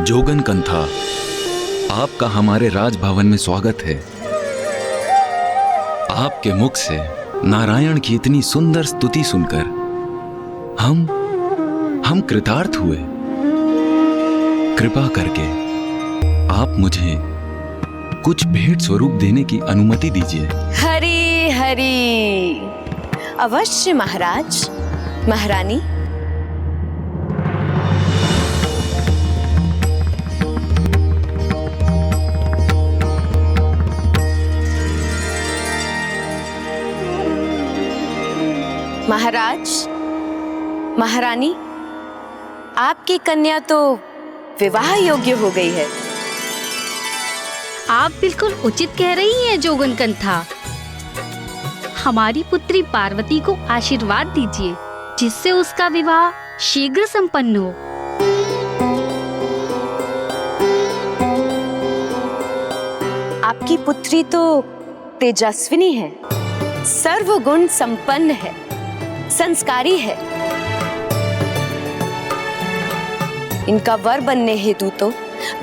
जोगन कंथा, आपका हमारे राजभवन में स्वागत है। आपके मुख से नारायण की इतनी सुंदर स्तुति सुनकर हम कृतार्थ हुए। कृपा करके आप मुझे कुछ भेंट स्वरूप देने की अनुमति दीजिए। हरि हरि। अवश्य महाराज। महारानी, महाराज, महारानी, आपकी कन्या तो विवाह योग्य हो गई है। आप बिल्कुल उचित कह रही हैं जोगन कंथा। हमारी पुत्री पार्वती को आशीर्वाद दीजिए जिससे उसका विवाह शीघ्र संपन्न हो। आपकी पुत्री तो तेजस्विनी है, सर्वगुण संपन्न है, संस्कारी है। इनका वर बनने हेतु तो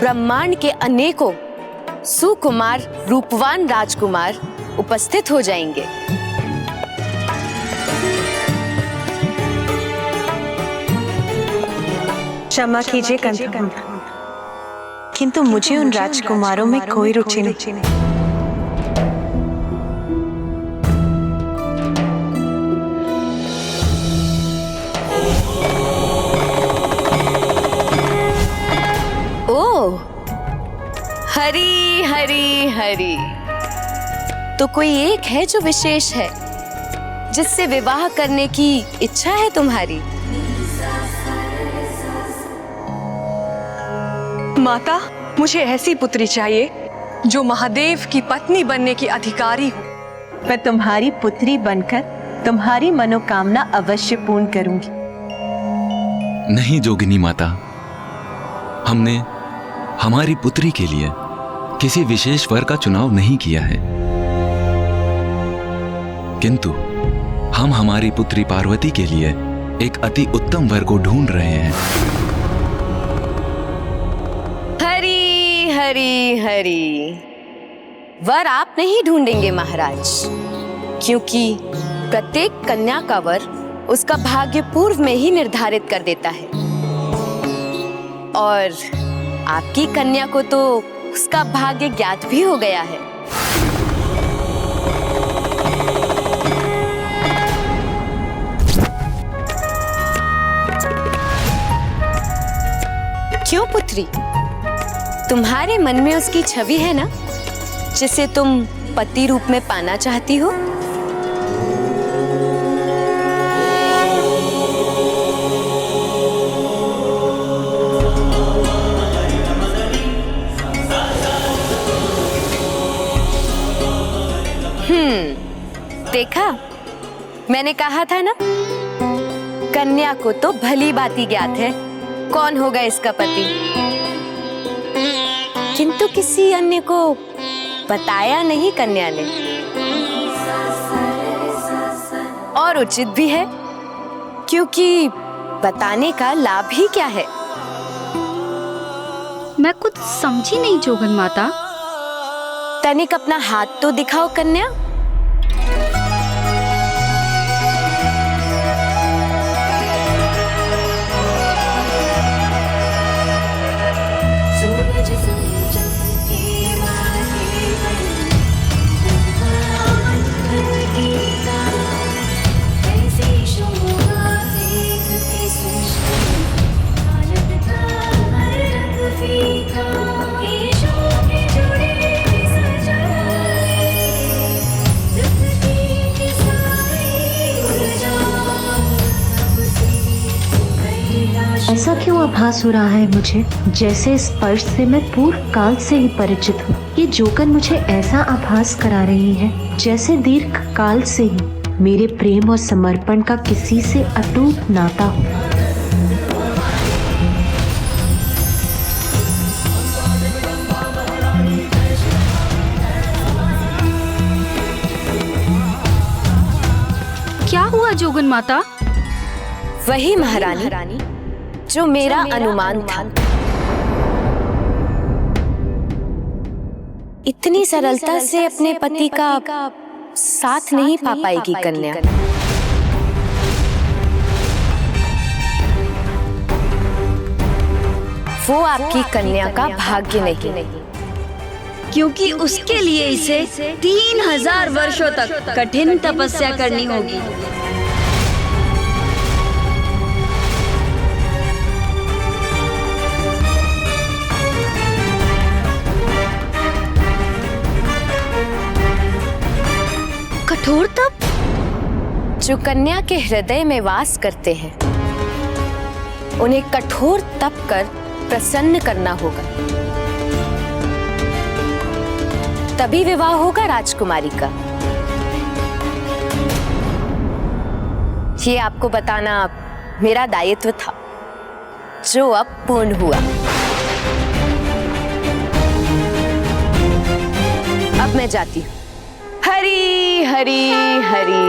ब्रह्मांड के अनेकों सुकुमार रूपवान राजकुमार उपस्थित हो जाएंगे। क्षमा कीजिए कंथा, किंतु मुझे उन राजकुमारों में कोई रुचि नहीं। ओह, हरि हरि हरि। तो कोई एक है जो विशेष है, जिससे विवाह करने की इच्छा है तुम्हारी? माता, मुझे ऐसी पुत्री चाहिए जो महादेव की पत्नी बनने की अधिकारी हो। मैं तुम्हारी पुत्री बनकर तुम्हारी मनोकामना अवश्य पूर्ण करूंगी। नहीं जोगिनी माता, हमने हमारी पुत्री के लिए किसी विशेष वर का चुनाव नहीं किया है, किंतु हम हमारी पुत्री पार्वती के लिए एक अति उत्तम वर को ढूंढ रहे हैं। हरि हरि हरि। वर आप नहीं ढूंढेंगे महाराज, क्योंकि प्रत्येक कन्या का वर उसका भाग्य पूर्व में ही निर्धारित कर देता है, और आपकी कन्या को तो उसका भाग्य ज्ञात भी हो गया है। क्यों पुत्री, तुम्हारे मन में उसकी छवि है ना, जिसे तुम पति रूप में पाना चाहती हो? देखा, मैंने कहा था ना, कन्या को तो भली भांति ज्ञात है कौन होगा इसका पति, किंतु किसी अन्य को बताया नहीं कन्या ने। और उचित भी है, क्योंकि बताने का लाभ ही क्या है? मैं कुछ समझी नहीं जोगन माता। तनिक अपना हाथ तो दिखाओ कन्या। ऐसा क्यों आभास हो रहा है मुझे, जैसे स्पर्श से मैं पूर्व काल से ही परिचित हूँ। ये जोगन मुझे ऐसा आभास करा रही है जैसे दीर्घ काल से ही मेरे प्रेम और समर्पण का किसी से अटूट नाता हो। क्या हुआ जोगन माता? वही महारानी जो मेरा अनुमान था। इतनी सरलता से अपने पति का साथ नहीं पा पाएगी कन्या। वो आपकी कन्या का भाग्य नहीं, क्योंकि उसके लिए इसे 3000 वर्षों तक कठिन तपस्या करनी होगी। कठोर तप? जो कन्या के हृदय में वास करते हैं उन्हें कठोर तप कर प्रसन्न करना होगा, तभी विवाह होगा राजकुमारी का। ये आपको बताना मेरा दायित्व था, जो अब पूर्ण हुआ। अब मैं जाती हूँ। हरी हरी हरी।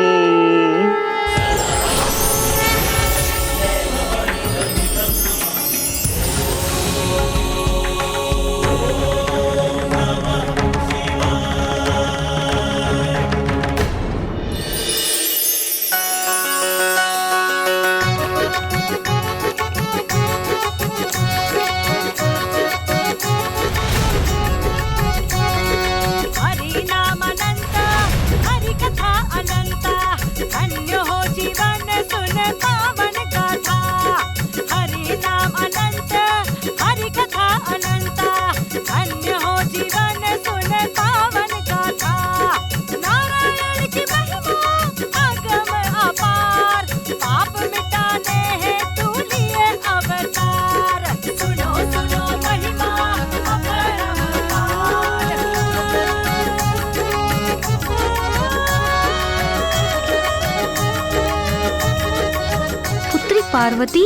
पार्वती,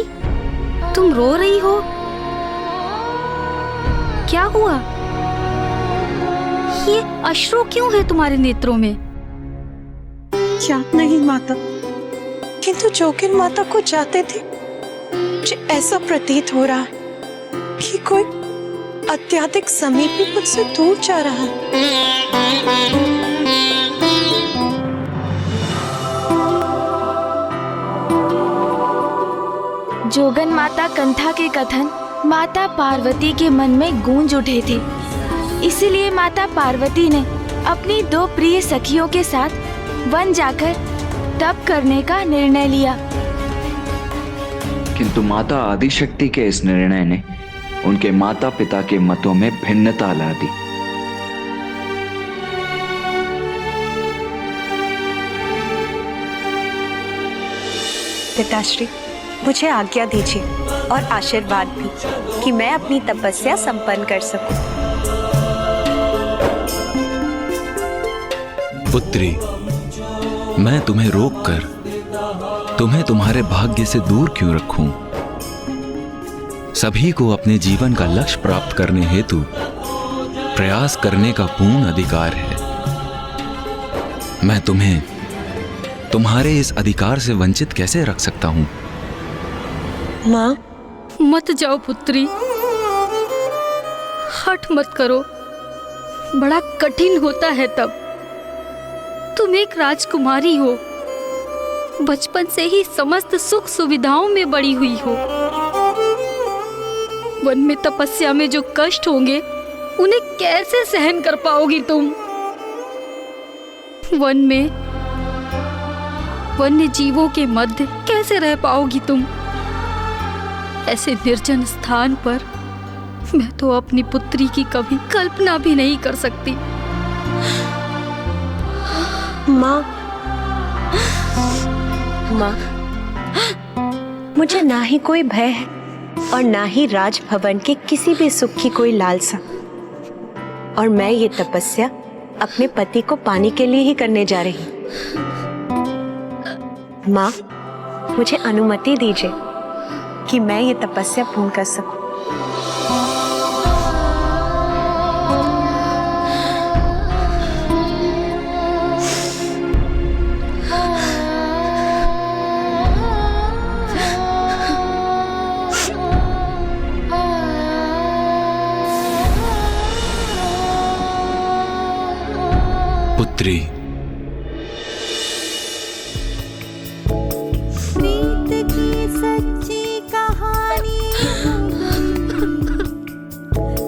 तुम रो रही हो? क्या हुआ? ये अश्रु क्यों है तुम्हारे नेत्रों में? याद नहीं माता, किंतु जोगिन माता को जाते थे मुझे ऐसा प्रतीत हो रहा है कि कोई अत्यधिक समीपी मुझसे दूर जा रहा है। जोगन माता कंथा के कथन माता पार्वती के मन में गूंज उठे थे, इसीलिए माता पार्वती ने अपनी 2 प्रिय सखियों के साथ वन जाकर तप करने का निर्णय लिया। किंतु माता आदिशक्ति के इस निर्णय ने उनके माता पिता के मतों में भिन्नता ला दी। पिताश्री, मुझे आज्ञा दीजिए और आशीर्वाद भी कि मैं अपनी तपस्या संपन्न कर सकूं। पुत्री, मैं तुम्हें रोककर तुम्हें तुम्हारे भाग्य से दूर क्यों रखूं? सभी को अपने जीवन का लक्ष्य प्राप्त करने हेतु प्रयास करने का पूर्ण अधिकार है। मैं तुम्हें तुम्हारे इस अधिकार से वंचित कैसे रख सकता हूं? माँ, मत जाओ पुत्री, हठ मत करो, बड़ा कठिन होता है तब। तुम एक राजकुमारी हो, बचपन से ही समस्त सुख सुविधाओं में बड़ी हुई हो। वन में तपस्या में जो कष्ट होंगे उन्हें कैसे सहन कर पाओगी तुम? वन में वन्य जीवों के मध्य कैसे रह पाओगी तुम? ऐसे निर्जन स्थान पर मैं तो अपनी पुत्री की कभी कल्पना भी नहीं कर सकती। माँ, माँ, मुझे ना ही कोई भय है और ना ही राजभवन के किसी भी सुख की कोई लालसा, और मैं ये तपस्या अपने पति को पाने के लिए ही करने जा रही हूँ। माँ, मुझे अनुमति दीजिए कि मैं ये तपस्या पूर्ण कर सकूं। पुत्री, प्रीत की सच्ची कहानी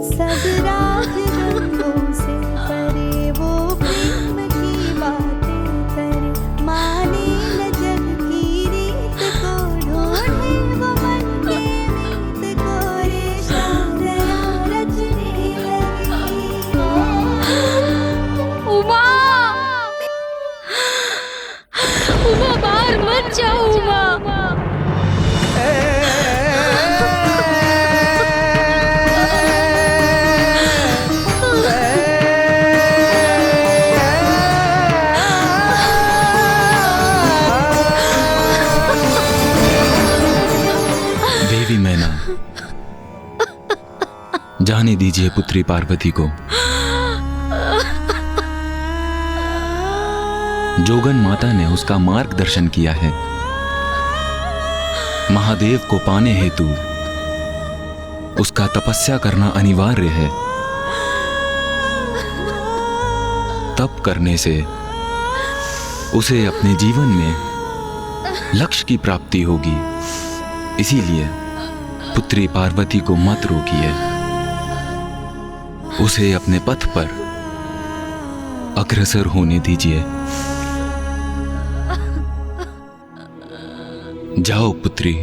सब राज रंगों से परे, वो प्रेम की बातें करे, माने न जग की रीत को, ढूंढे वो मन के मीत को, रेशा दया रचने लगी। उमा, उमा बाहर मत जाओ उमा। देवी मैना, जाने दीजिए पुत्री पार्वती को। जोगन माता ने उसका मार्गदर्शन किया है। महादेव को पाने हेतु उसका तपस्या करना अनिवार्य है। तप करने से उसे अपने जीवन में लक्ष्य की प्राप्ति होगी। इसीलिए पुत्री पार्वती को मत रोकिए, उसे अपने पथ पर अग्रसर होने दीजिए। जाओ पुत्री।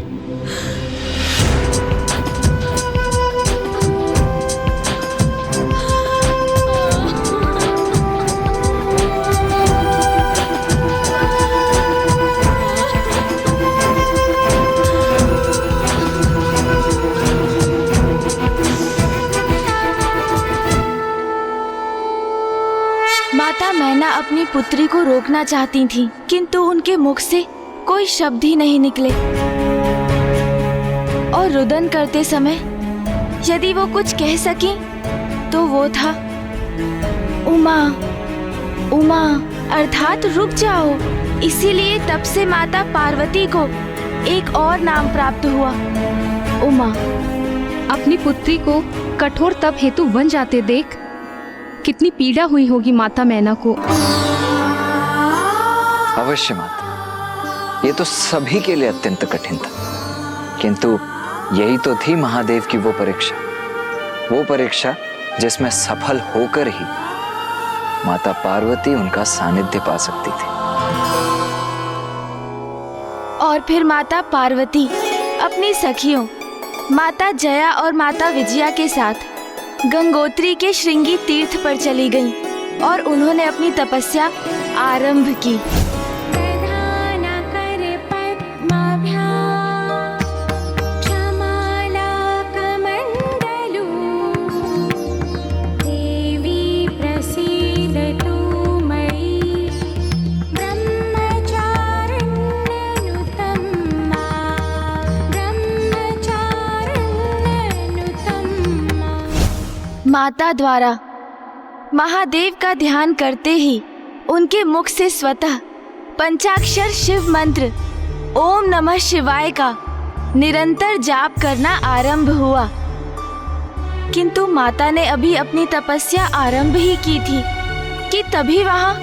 माता मैना अपनी पुत्री को रोकना चाहती थी, किंतु उनके मुख से कोई शब्द ही नहीं निकले। और रुदन करते समय यदि वो कुछ कह सकी तो वो था उमा, उमा अर्थात रुक जाओ। इसीलिए तब से माता पार्वती को एक और नाम प्राप्त हुआ, उमा। अपनी पुत्री को कठोर तप हेतु वन जाते देख कितनी पीड़ा हुई होगी माता मैना को। अवश्य माता, ये तो सभी के लिए अत्यंत कठिन था, किंतु यही तो थी महादेव की वो परीक्षा जिसमें सफल होकर ही माता पार्वती उनका सानिध्य पा सकती थी। और फिर माता पार्वती अपनी सखियों माता जया और माता विजया के साथ गंगोत्री के श्रृंगी तीर्थ पर चली गईं और उन्होंने अपनी तपस्या आरंभ की। माता द्वारा महादेव का ध्यान करते ही उनके मुख से स्वतः पंचाक्षर शिव मंत्र ओम नमः शिवाय का निरंतर जाप करना आरंभ हुआ। किंतु माता ने अभी अपनी तपस्या आरंभ ही की थी कि तभी वहां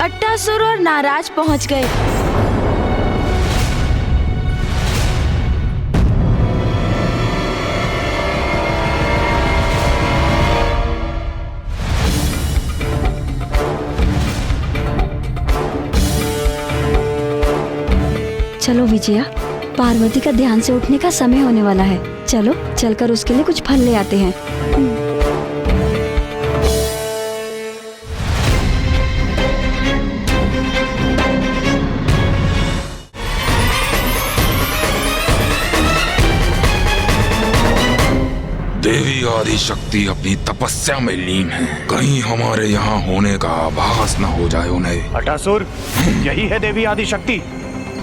अट्टासुर और नाराज पहुंच गए। चलो विजया, पार्वती का ध्यान से उठने का समय होने वाला है। चलो चलकर उसके लिए कुछ फल ले आते हैं। देवी आदि शक्ति अपनी तपस्या में लीन है, कहीं हमारे यहाँ होने का आभास न हो जाए उन्हें। अटासुर, यही है देवी आदि शक्ति?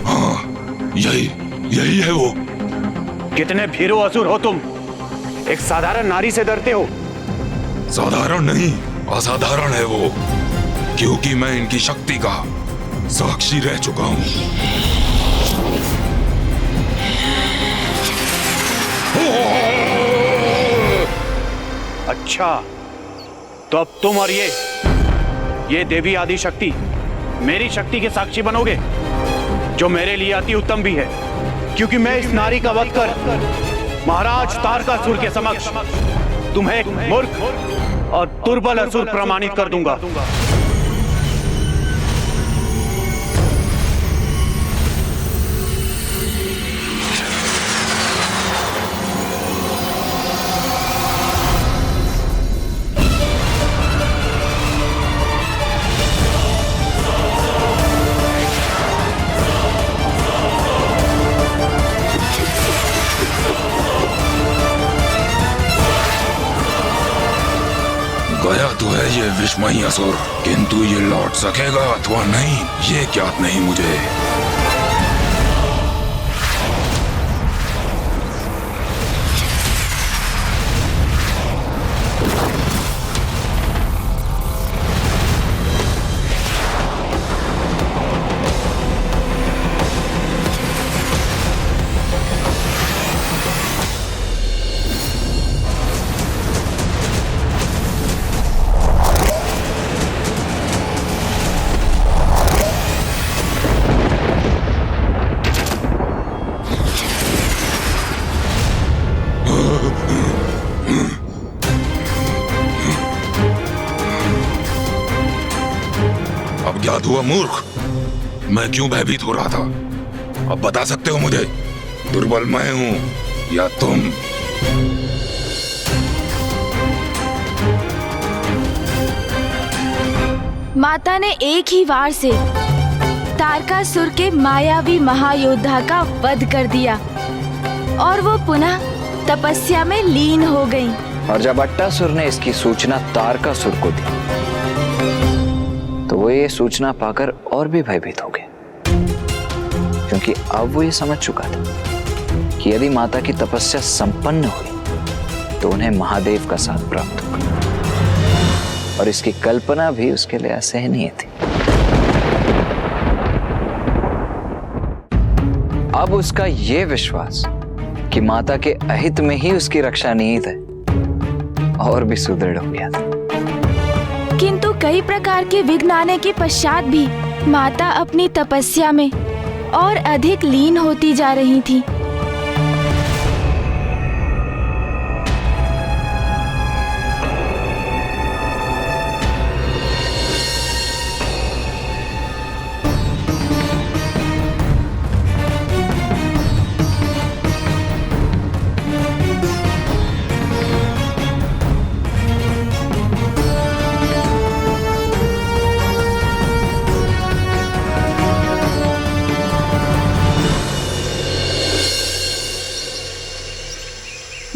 हाँ, यही है वो। कितने भीरू असुर हो तुम, एक साधारण नारी से डरते हो? साधारण नहीं, असाधारण है वो, क्योंकि मैं इनकी शक्ति का साक्षी रह चुका हूँ। अच्छा, तो अब तुम और ये ये देवी आदि शक्ति मेरी शक्ति के साक्षी बनोगे, जो मेरे लिए अति उत्तम भी है, क्योंकि मैं इस नारी का वध कर महाराज तारकासुर के समक्ष तुम्हें एक मूर्ख और दुर्बल असुर प्रमाणित कर दूंगा। गया तो है ये विस्मयी असुर, किंतु ये लौट सकेगा अथवा नहीं ये ज्ञात नहीं मुझे। अब ज्ञात हुआ मूर्ख, मैं क्यों भयभीत हो रहा था। अब बता सकते हो मुझे, दुर्बल मैं हूं या तुम? माता ने एक ही वार से तारकासुर के मायावी महायोद्धा का वध कर दिया और वो पुनः तपस्या में लीन हो गई। और जब अट्टासुर ने इसकी सूचना तारकासुर को दी तो वो ये सूचना पाकर और भी भयभीत हो गया, क्योंकि अब वो ये समझ चुका था कि यदि माता की तपस्या संपन्न हुई तो उन्हें महादेव का साथ प्राप्त होगा, और इसकी कल्पना भी उसके लिए असहनीय थी। अब उसका ये विश्वास कि माता के अहित में ही उसकी रक्षा निहित है और भी सुदृढ़ हो गया था। किंतु कई प्रकार के विघ्न आने के पश्चात भी माता अपनी तपस्या में और अधिक लीन होती जा रही थी।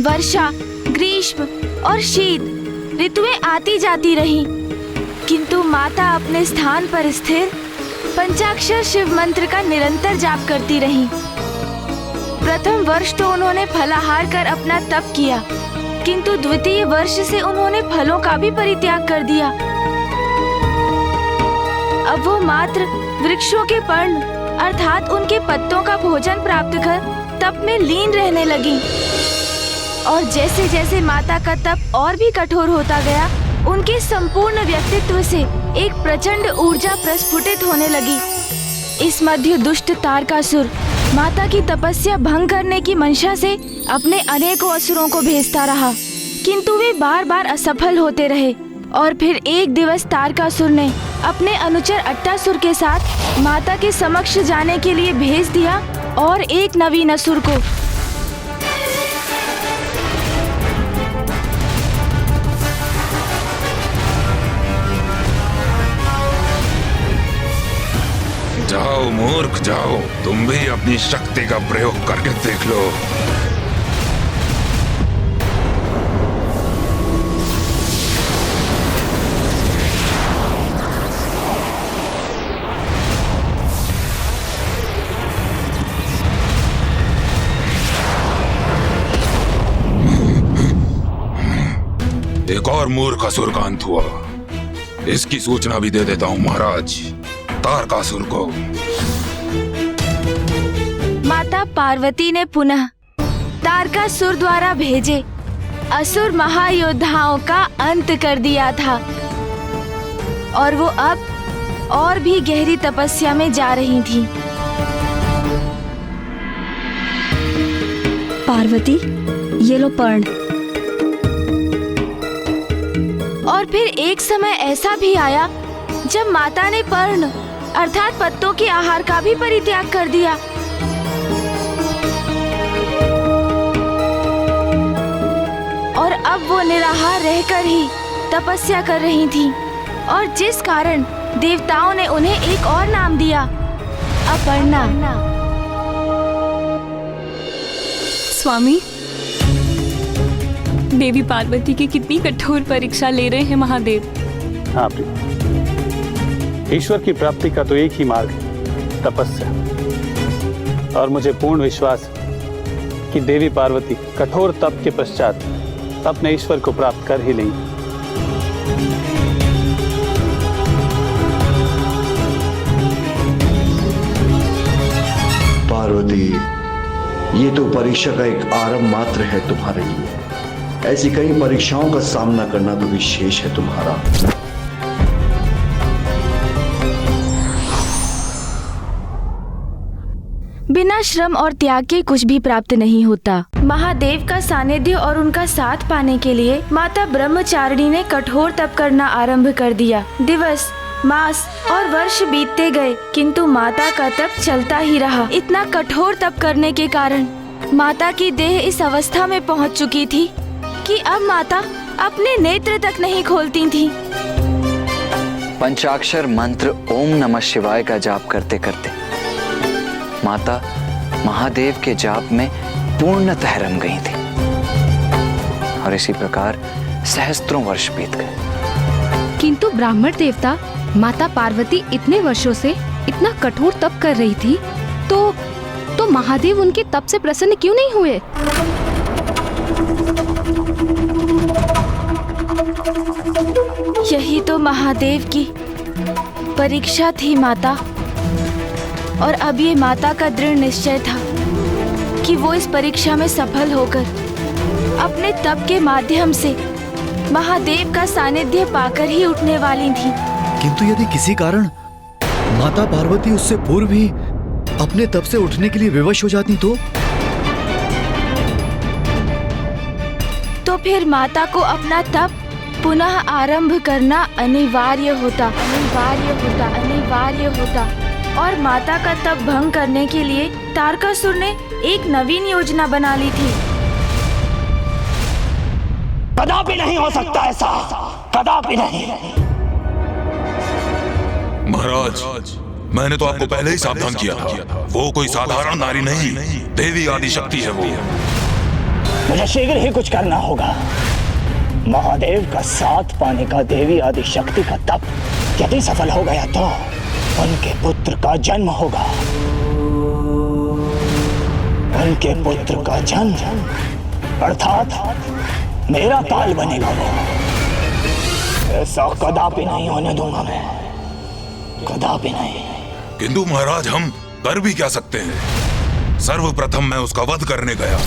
वर्षा, ग्रीष्म और शीत ऋतुएं आती जाती रहीं, किंतु माता अपने स्थान पर स्थिर पंचाक्षर शिव मंत्र का निरंतर जाप करती रहीं। प्रथम वर्ष तो उन्होंने फलाहार कर अपना तप किया, किंतु द्वितीय वर्ष से उन्होंने फलों का भी परित्याग कर दिया। अब वो मात्र वृक्षों के पर्ण अर्थात उनके पत्तों का भोजन प्राप्त कर तप में लीन रहने लगी। और जैसे जैसे माता का तप और भी कठोर होता गया, उनके संपूर्ण व्यक्तित्व से एक प्रचंड ऊर्जा प्रस्फुटित होने लगी। इस मध्य दुष्ट तारकासुर माता की तपस्या भंग करने की मंशा से अपने अनेकों असुरों को भेजता रहा, किंतु वे बार बार असफल होते रहे। और फिर एक दिवस तारकासुर ने अपने अनुचर अट्टासुर के साथ माता के समक्ष जाने के लिए भेज दिया और एक नवीन असुर को। जाओ मूर्ख जाओ, तुम भी अपनी शक्ति का प्रयोग करके देख लो। एक और मूर्ख असुर का अंत हुआ, इसकी सूचना भी दे देता हूँ महाराज तारकासुर को। माता पार्वती ने पुनः तारकासुर द्वारा भेजे असुर महायोद्धाओं का अंत कर दिया था। और वो अब और भी गहरी तपस्या में जा रही थी। पार्वती, ये लो पर्ण। और फिर एक समय ऐसा भी आया जब माता ने पर्ण अर्थात पत्तों के आहार का भी परित्याग कर दिया। और अब वो निराहार रहकर ही तपस्या कर रही थी, और जिस कारण देवताओं ने उन्हें एक और नाम दिया, अपर्णा। स्वामी, देवी पार्वती की कितनी कठोर परीक्षा ले रहे हैं महादेव। हाँ प्रिय, ईश्वर की प्राप्ति का तो एक ही मार्ग है, तपस्या। और मुझे पूर्ण विश्वास है कि देवी पार्वती कठोर तप के पश्चात अपने ईश्वर को प्राप्त कर ही लेंगी। पार्वती, ये तो परीक्षा का एक आरंभ मात्र है तुम्हारे लिए। ऐसी कई परीक्षाओं का सामना करना तो विशेष है तुम्हारा। बिना श्रम और त्याग के कुछ भी प्राप्त नहीं होता। महादेव का सानिध्य और उनका साथ पाने के लिए माता ब्रह्मचारिणी ने कठोर तप करना आरंभ कर दिया। दिवस, मास और वर्ष बीतते गए, किंतु माता का तप चलता ही रहा। इतना कठोर तप करने के कारण माता की देह इस अवस्था में पहुंच चुकी थी कि अब माता अपने नेत्र तक नहीं खोलती थी। पंचाक्षर मंत्र ओम नमः शिवाय का जाप करते करते माता महादेव के जाप में पूर्णतः रम गई थी, और इसी प्रकार सहस्त्रों वर्ष बीत गए। किंतु ब्राह्मण देवता, माता पार्वती इतने वर्षों से इतना कठोर तप कर रही थी, तो महादेव उनके तप से प्रसन्न क्यों नहीं हुए? यही तो महादेव की परीक्षा थी माता। और अब ये माता का दृढ़ निश्चय था कि वो इस परीक्षा में सफल होकर अपने तप के माध्यम से महादेव का सानिध्य पाकर ही उठने वाली थी। किंतु यदि किसी कारण माता पार्वती उससे पूर्व ही अपने तप से उठने के लिए विवश हो जाती तो फिर माता को अपना तप पुनः आरंभ करना अनिवार्य होता। और माता का तप भंग करने के लिए तारकासुर ने एक नवीन योजना बना ली थी। कदापि नहीं हो सकता ऐसा, कदापि नहीं। महाराज, मैंने तो आपको पहले ही सावधान किया था। वो कोई साधारण नारी नहीं, देवी आदिशक्ति है वो। मुझे शीघ्र ही कुछ करना होगा। महादेव का साथ पाने का देवी आदिशक्ति का तप यदि सफल हो गया तो उनके पुत्र का जन्म होगा। उनके पुत्र का जन्म अर्थात मेरा काल बनेगा वो। ऐसा कदापि नहीं होने दूंगा मैं, कदापि नहीं। किंतु महाराज, हम कर भी क्या सकते हैं? सर्वप्रथम मैं उसका वध करने गया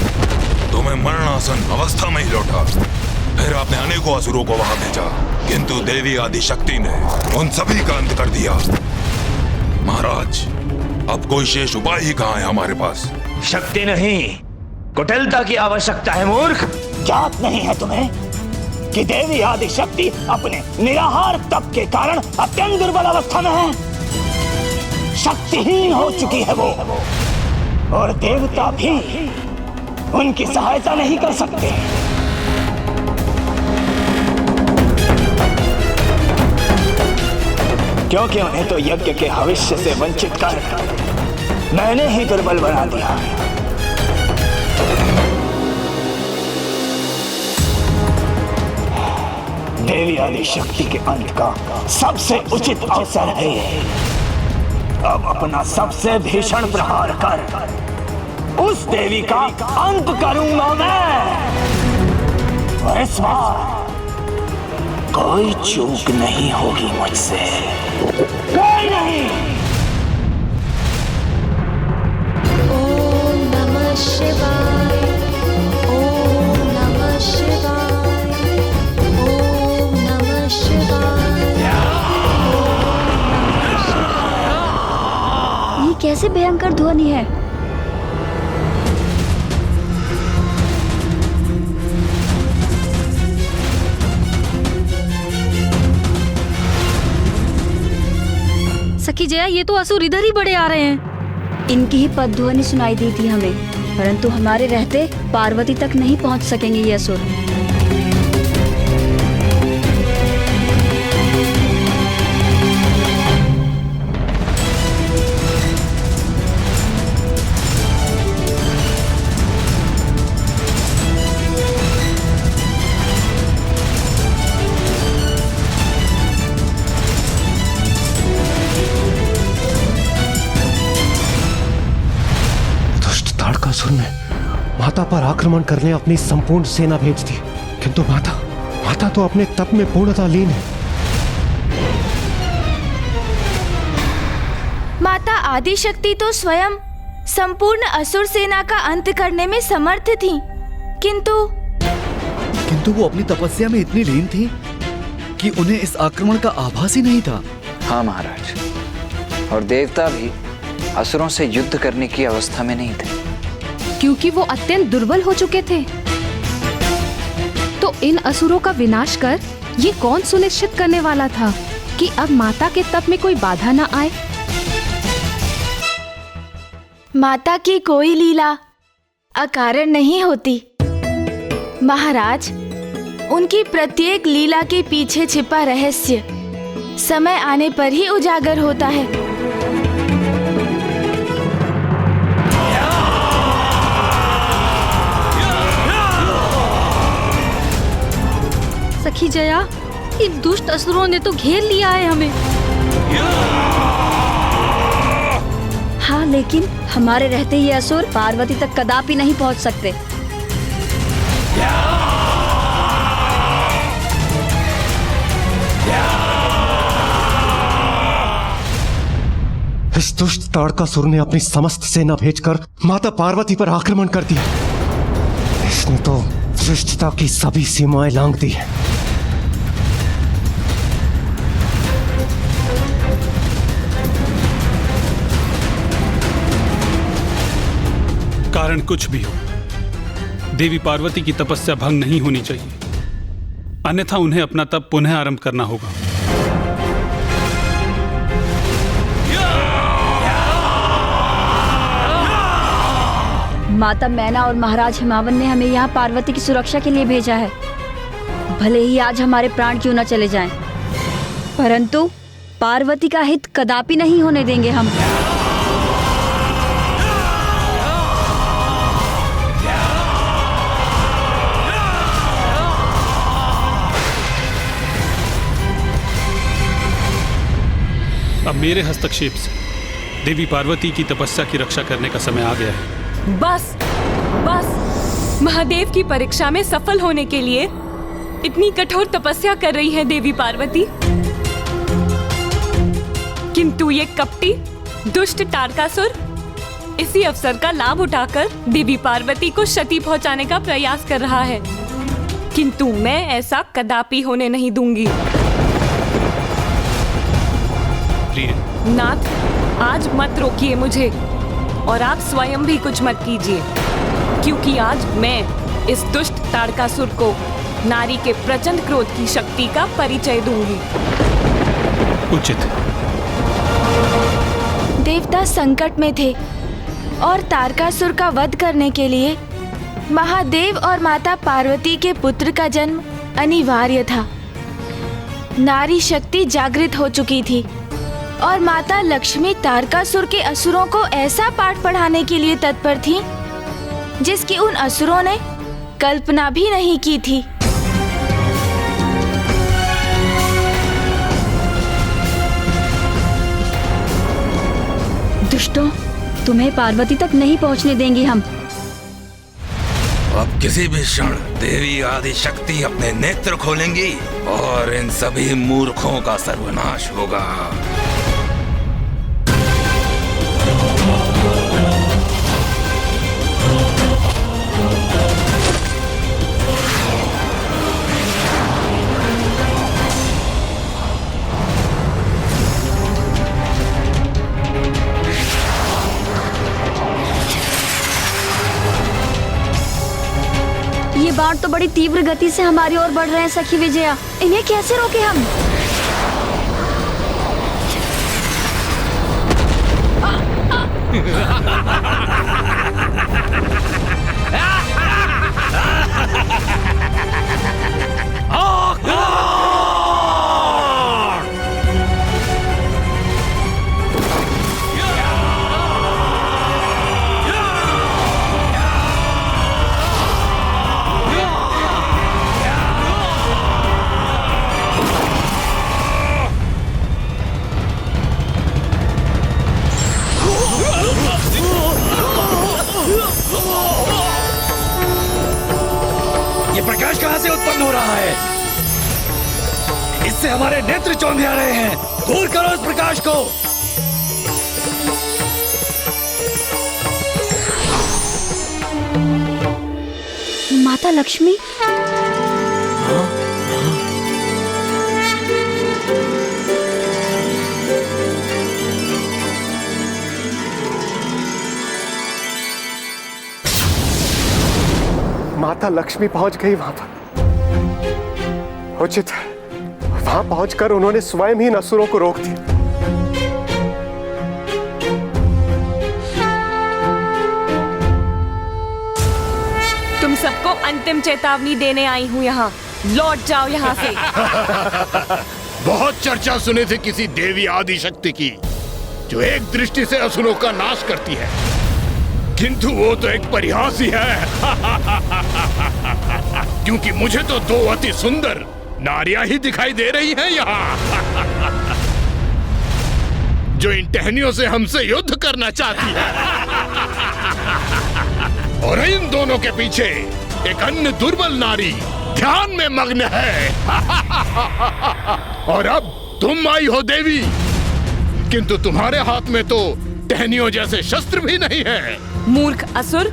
तो मैं मरणासन अवस्था में ही लौटा। फिर आपने अनेकों असुरों को वहां भेजा, किंतु देवी आदिशक्ति ने उन सभी का अंत कर दिया। महाराज, अब कोई शेष उपाय ही कहाँ है हमारे पास? शक्ति नहीं, कुटिलता की आवश्यकता है मूर्ख। ज्ञात नहीं है तुम्हें कि देवी आदिशक्ति अपने निराहार तप के कारण अत्यंत दुर्बल अवस्था में है। शक्तिहीन हो चुकी है वो, और देवता भी उनकी सहायता नहीं कर सकते। क्योंकि उन्हें तो यज्ञ के भविष्य से वंचित कर मैंने ही दुर्बल बना दिया। देवी आदिशक्ति के अंत का सबसे उचित अवसर है। अब अपना सबसे भीषण प्रहार कर उस देवी का अंत करूंगा मैं। और इस बार कोई चूक नहीं होगी मुझसे, कोई नहीं। ओम नमः शिवाय, ओम नमः शिवाय, ओम नमः शिवाय। सखी जया, ये तो असुर इधर ही बड़े आ रहे हैं। इनकी ही पदध्वनि सुनाई दी थी हमें, परंतु हमारे रहते पार्वती तक नहीं पहुंच सकेंगे ये असुर। ताड़कासुर ने माता पर आक्रमण करने अपनी संपूर्ण सेना भेज दी, किंतु माता तो अपने तप में पूर्णतः लीन है। माता आदिशक्ति तो स्वयं संपूर्ण असुर सेना का अंत करने में समर्थ थी, किंतु वो अपनी तपस्या में इतनी लीन थी कि उन्हें इस आक्रमण का आभास ही नहीं था। हाँ महाराज, और देवता भी असुरों से युद्ध करने की अवस्था में नहीं थे, क्योंकि वो अत्यंत दुर्बल हो चुके थे। तो इन असुरों का विनाश कर ये कौन सुनिश्चित करने वाला था कि अब माता के तप में कोई बाधा न आए? माता की कोई लीला अकारण नहीं होती महाराज। उनकी प्रत्येक लीला के पीछे छिपा रहस्य समय आने पर ही उजागर होता है। सखी जया, इन दुष्ट असुरों ने तो घेर लिया है हमें। हाँ, लेकिन हमारे रहते ये असुर पार्वती तक कदापि नहीं पहुंच सकते। इस दुष्ट ताड़कासुर ने अपनी समस्त सेना भेजकर माता पार्वती पर आक्रमण कर दिया। इसने तो श्रेष्ठता की सभी सीमाएं लांघ दी है। कारण कुछ भी हो, देवी पार्वती की तपस्या भंग नहीं होनी चाहिए, अन्यथा उन्हें अपना तप पुनः आरंभ करना होगा। माता मैना और महाराज हिमावन ने हमें यहाँ पार्वती की सुरक्षा के लिए भेजा है। भले ही आज हमारे प्राण क्यों न चले जाएं, परंतु पार्वती का हित कदापि नहीं होने देंगे हम। अब मेरे हस्तक्षेप से देवी पार्वती की तपस्या की रक्षा करने का समय आ गया है। बस बस, महादेव की परीक्षा में सफल होने के लिए इतनी कठोर तपस्या कर रही है देवी पार्वती, किंतु ये कपटी दुष्ट ताड़कासुर इसी अवसर का लाभ उठाकर देवी पार्वती को क्षति पहुंचाने का प्रयास कर रहा है, किंतु मैं ऐसा कदापि होने नहीं दूंगी। नाथ, आज मत रोकिए मुझे, और आप स्वयं भी कुछ मत कीजिए, क्योंकि आज मैं इस दुष्ट ताड़कासुर को नारी के प्रचंड क्रोध की शक्ति का परिचय दूंगी। उचित। देवता संकट में थे और ताड़कासुर का वध करने के लिए महादेव और माता पार्वती के पुत्र का जन्म अनिवार्य था। नारी शक्ति जागृत हो चुकी थी और माता लक्ष्मी ताड़कासुर के असुरों को ऐसा पाठ पढ़ाने के लिए तत्पर थी जिसकी उन असुरों ने कल्पना भी नहीं की थी। दुष्टों, तुम्हें पार्वती तक नहीं पहुंचने देंगे हम। अब किसी भी क्षण देवी आदि शक्ति अपने नेत्र खोलेंगी और इन सभी मूर्खों का सर्वनाश होगा। ये बाण तो बड़ी तीव्र गति से हमारी ओर बढ़ रहे हैं सखी विजया, इन्हें कैसे रोके हम? ये प्रकाश कहां से उत्पन्न हो रहा है? इससे हमारे नेत्र चौंधिया रहे हैं। दूर करो इस प्रकाश को। माता लक्ष्मी, माता लक्ष्मी पहुंच गई वहां पर। उचित है, वहां पहुंचकर उन्होंने स्वयं ही इन असुरों को रोक दिया। तुम सबको अंतिम चेतावनी देने आई हूँ यहाँ। लौट जाओ यहाँ से। बहुत चर्चा सुनी थी किसी देवी आदि शक्ति की जो एक दृष्टि से असुरों का नाश करती है, किंतु वो तो एक परिहास ही है। क्योंकि मुझे तो दो अति सुंदर नारियां ही दिखाई दे रही हैं यहाँ, जो इन टहनियों से हमसे युद्ध करना चाहती है। और इन दोनों के पीछे एक अन्य दुर्बल नारी ध्यान में मग्न है। और अब तुम आई हो देवी, किंतु तुम्हारे हाथ में तो टहनियों जैसे शस्त्र भी नहीं है। मूर्ख असुर,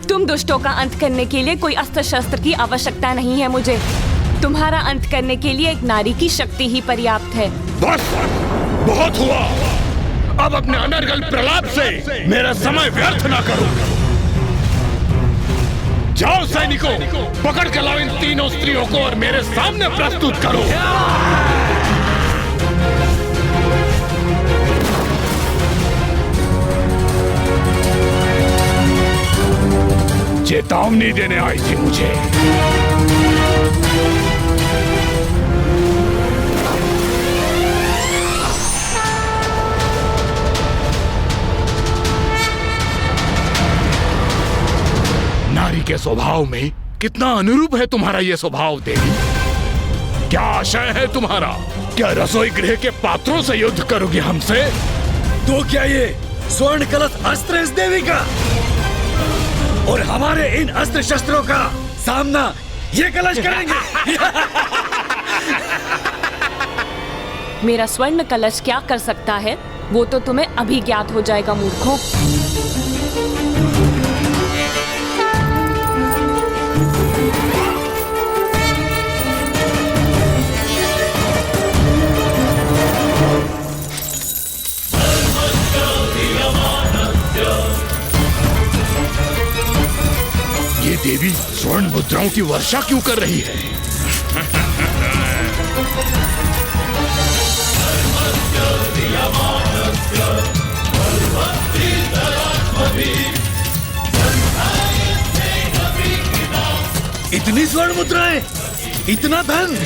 तुम दुष्टों का अंत करने के लिए कोई अस्त्र शस्त्र की आवश्यकता नहीं है मुझे। तुम्हारा अंत करने के लिए एक नारी की शक्ति ही पर्याप्त है। बस, बहुत हुआ। अब अपने अनर्गल प्रलाप से मेरा समय व्यर्थ ना करो। जाओ सैनिकों, पकड़ के लाओ इन तीनों स्त्रियों को और मेरे सामने प्रस्तुत करो। चेतावनी देने आई थी मुझे। नारी के स्वभाव में कितना अनुरूप है तुम्हारा ये स्वभाव देवी। क्या आशय है तुम्हारा? क्या रसोई गृह के पात्रों से युद्ध करोगे हमसे? तो क्या ये स्वर्ण कलश अस्त्र इस देवी का और हमारे इन अस्त्र शस्त्रों का सामना ये कलश करेंगे? मेरा स्वर्ण कलश क्या कर सकता है वो तो तुम्हें अभी ज्ञात हो जाएगा मूर्खों। ये देवी स्वर्ण मुद्राओं की वर्षा क्यों कर रही है? इतनी स्वर्ण मुद्राएं, इतना धन।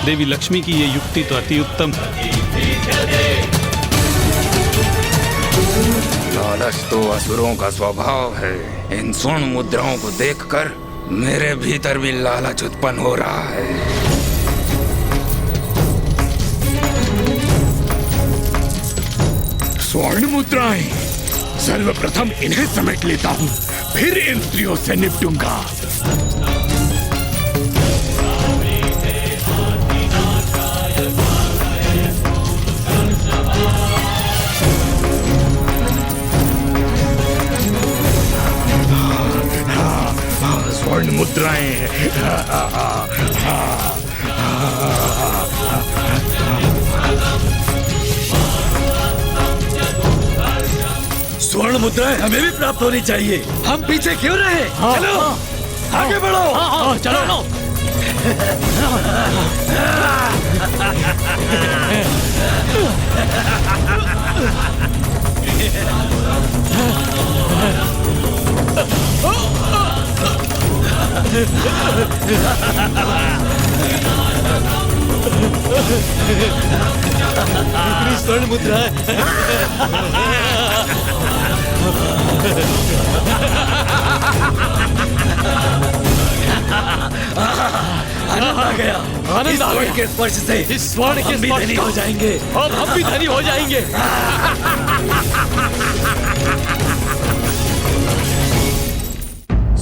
देवी लक्ष्मी की ये युक्ति तो अति उत्तम है। लालच तो असुरों का स्वभाव है। इन स्वर्ण मुद्राओं को देखकर मेरे भीतर भी लालच उत्पन्न हो रहा है। स्वर्ण मुद्राएं, सर्वप्रथम इन्हें समेट लेता हूँ, फिर इन स्त्रियों से निपटूंगा। स्वर्ण मुद्राएं। स्वर्ण मुद्राएं हमें भी प्राप्त होनी चाहिए। हम पीछे क्यों रहे? चलो आगे बढ़ो। चलो। स्वर्ण मुद्रा आनंद आ गया, आनंद आ गया। के स्पर्श से इस स्वर्ण के भी धनी हो जाएंगे, अब हम भी धनी हो जाएंगे।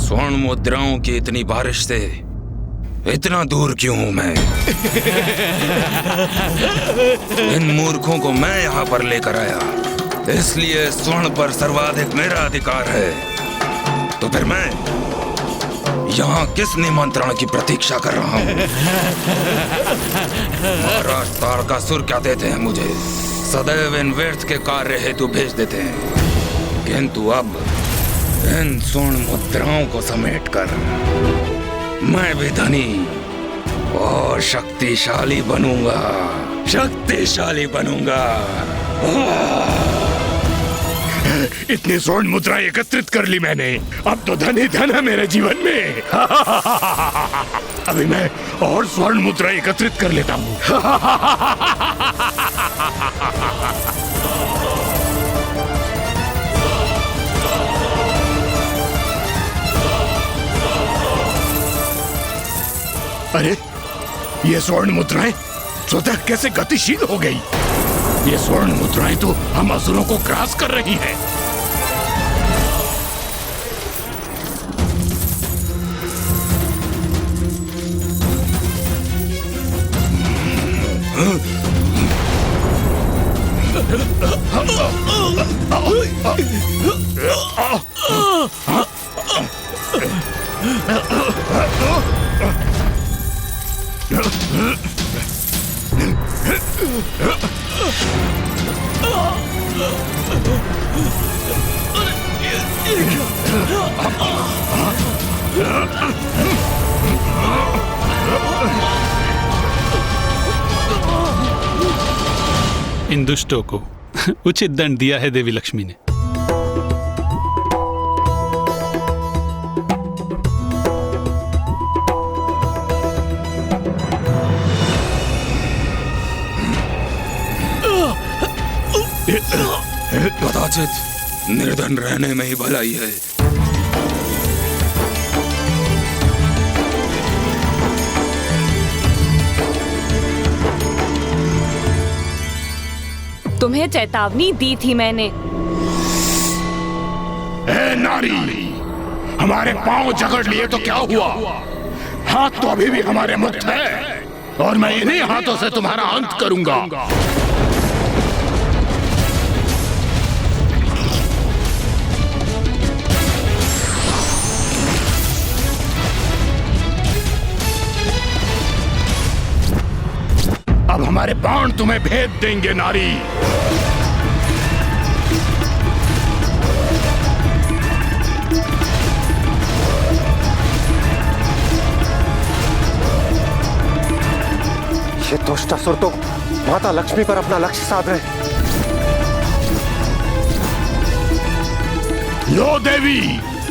स्वर्ण मुद्राओं की इतनी बारिश से इतना दूर क्यों हूं मैं? इन मूर्खों को मैं यहाँ पर लेकर आया, इसलिए स्वर्ण पर सर्वाधिक मेरा अधिकार है। तो फिर मैं यहाँ किस निमंत्रण की प्रतीक्षा कर रहा हूँ? महाराज तारकासुर क्या देते हैं मुझे? सदैव इन व्यर्थ के कार्य हेतु भेज देते हैं, किंतु अब इन स्वर्ण मुद्राओं को समेटकर मैं भी धनी और शक्तिशाली बनूंगा, शक्तिशाली बनूंगा। इतनी स्वर्ण मुद्राएं एकत्रित कर ली मैंने, अब तो धन ही धन है मेरे जीवन में। अभी मैं और स्वर्ण मुद्राएं एकत्रित कर लेता हूँ। अरे ये स्वर्ण मुद्राएं स्वतः कैसे गतिशील हो गई? ये स्वर्ण मुद्राएं तो हम असुरों को ग्रास कर रही हैं। इन दुष्टों को उचित दंड दिया है देवी लक्ष्मी ने। कदाचित निर्धन रहने में ही भलाई है। तुम्हें चेतावनी दी थी मैंने। ए नारी, हमारे पांव जकड़ लिए तो क्या हुआ? हाथ तो अभी भी हमारे मुक्त है और मैं इन्हीं हाथों से तुम्हारा अंत करूंगा। अब हमारे बाण तुम्हें भेद देंगे नारी। ये दुष्टासुर तो माता लक्ष्मी पर अपना लक्ष्य साध रहे। लो देवी,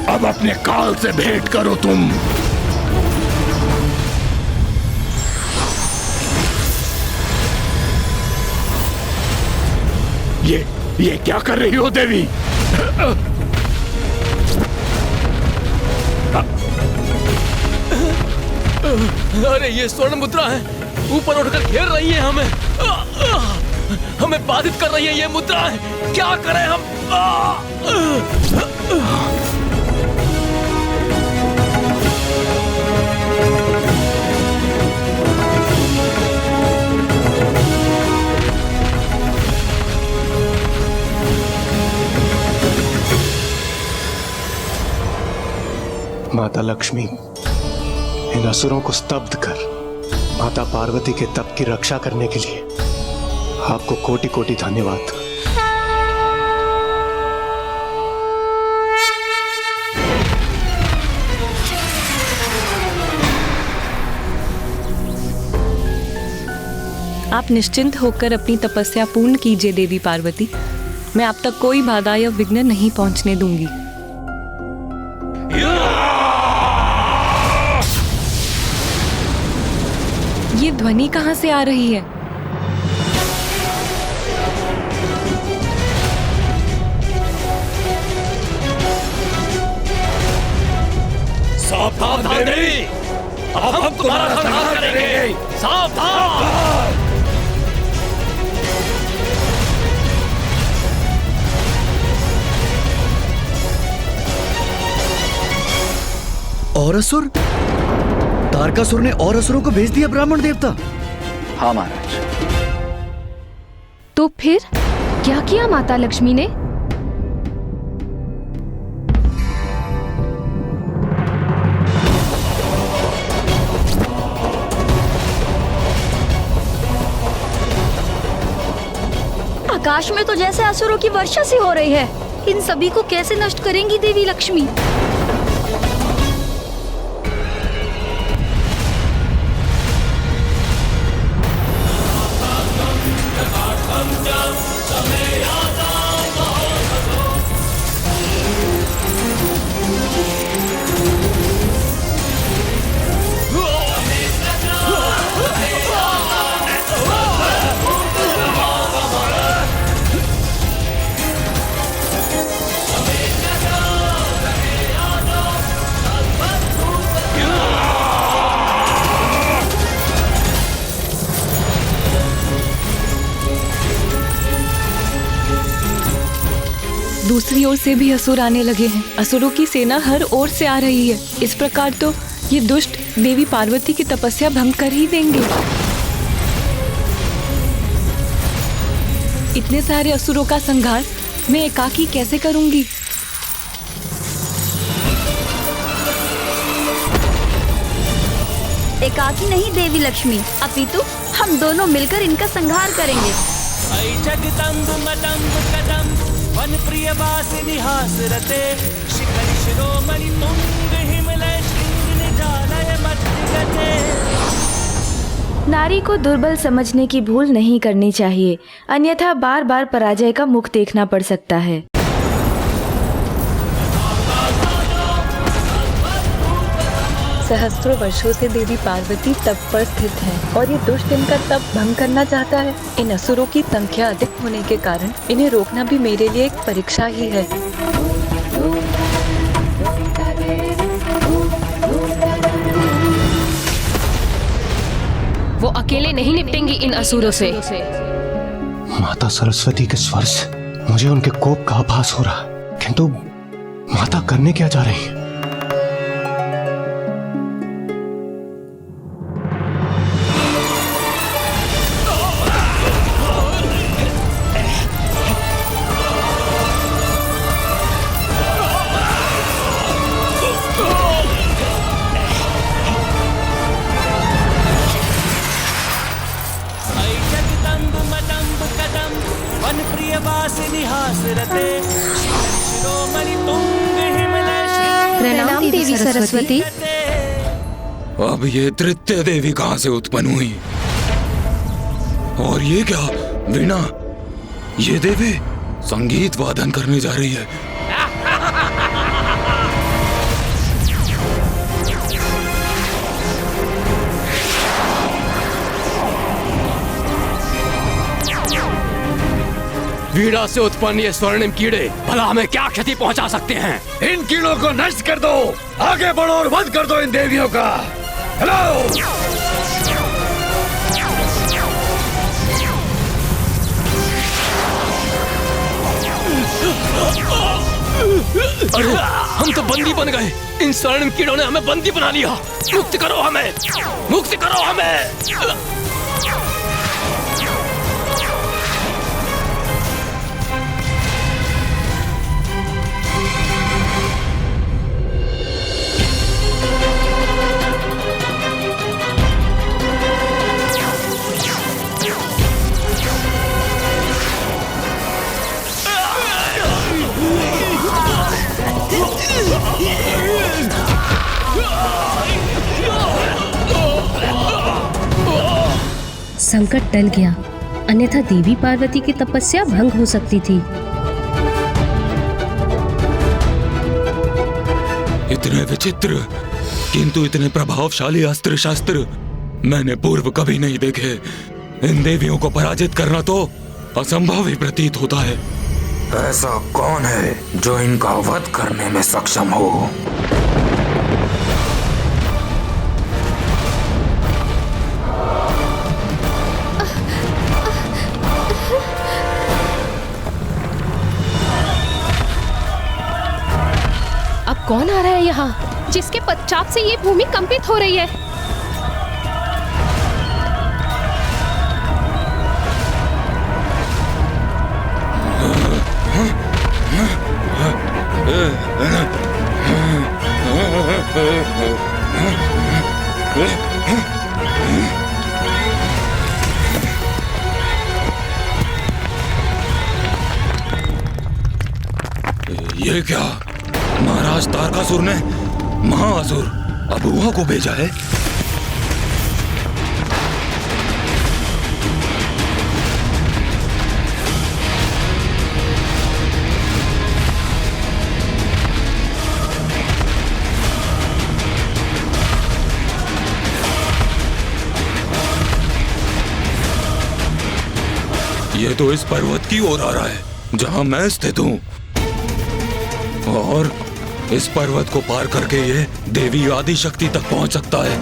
अब अपने काल से भेंट करो तुम। ये क्या कर रही हो देवी? अरे ये स्वर्ण मुद्रा है, ऊपर उठकर घेर रही है हमें, हमें बाधित कर रही है ये मुद्राएं। क्या करें हम? माता लक्ष्मी, इन असुरों को स्तब्ध कर माता पार्वती के तप की रक्षा करने के लिए आपको कोटि कोटि धन्यवाद। आप निश्चिंत होकर अपनी तपस्या पूर्ण कीजिए देवी पार्वती। मैं आप तक कोई बाधा या विघ्न नहीं पहुंचने दूंगी। ये ध्वनि कहां से आ रही है? सावधान देवी, अब हम तुम्हारा संहार करेंगे। सावधान। और असुर? तारकासुर ने और असुरों को भेज दिया ब्राह्मण देवता? हाँ महाराज। तो फिर क्या किया माता लक्ष्मी ने? आकाश में तो जैसे असुरों की वर्षा सी हो रही है। इन सभी को कैसे नष्ट करेंगी देवी लक्ष्मी? दूसरी ओर से भी असुर आने लगे हैं। असुरों की सेना हर ओर से आ रही है। इस प्रकार तो ये दुष्ट देवी पार्वती की तपस्या भंग कर ही देंगे। इतने सारे असुरों का संहार मैं एकाकी कैसे करूंगी? एकाकी नहीं देवी लक्ष्मी, अपितु हम दोनों मिलकर इनका संहार करेंगे। वन प्रिय वासिनी हासरते शिखर शिरोमणि तुंग हिमलय शृंग निजालय मध्यगते। नारी को दुर्बल समझने की भूल नहीं करनी चाहिए, अन्यथा बार बार पराजय का मुख देखना पड़ सकता है। सहस्त्रों वर्षों से देवी पार्वती तप पर स्थित है और ये दुष्ट इनका तप भंग करना चाहता है। इन असुरों की संख्या अधिक होने के कारण इन्हें रोकना भी मेरे लिए एक परीक्षा ही है। वो अकेले नहीं निपटेंगी इन असुरों से। माता सरस्वती के स्वर से मुझे उनके कोप का आभास हो रहा है, किंतु माता करने क्या जा रही है? प्रणाम देवी सरस्वती। अब ये तृतीय देवी कहां से उत्पन्न हुई? और ये क्या वीणा? ये देवी संगीत वादन करने जा रही है। वीणा से उत्पन्न ये स्वर्णिम कीड़े भला हमें क्या क्षति पहुंचा सकते हैं? इन कीड़ों को नष्ट कर दो, आगे बढ़ो और वध कर दो इन देवियों का। हेलो! अरे हम तो बंदी बन गए। इन स्वर्णिम कीड़ों ने हमें बंदी बना लिया। मुक्त करो हमें, मुक्त करो हमें। संकट टल गया, अन्यथा देवी पार्वती की तपस्या भंग हो सकती थी। इतने विचित्र किंतु इतने प्रभावशाली अस्त्र शस्त्र मैंने पूर्व कभी नहीं देखे। इन देवियों को पराजित करना तो असंभव ही प्रतीत होता है। ऐसा कौन है जो इनका वध करने में सक्षम हो? अब कौन आ रहा है यहाँ, जिसके पश्चात से ये भूमि कंपित हो रही है? ये क्या? महाराज तारकासुर ने महाअसुर अबुआ को भेजा है? ये तो इस पर्वत की ओर आ रहा है जहां मैं स्थित हूं, और इस पर्वत को पार करके ये देवी आदि शक्ति तक पहुंच सकता है।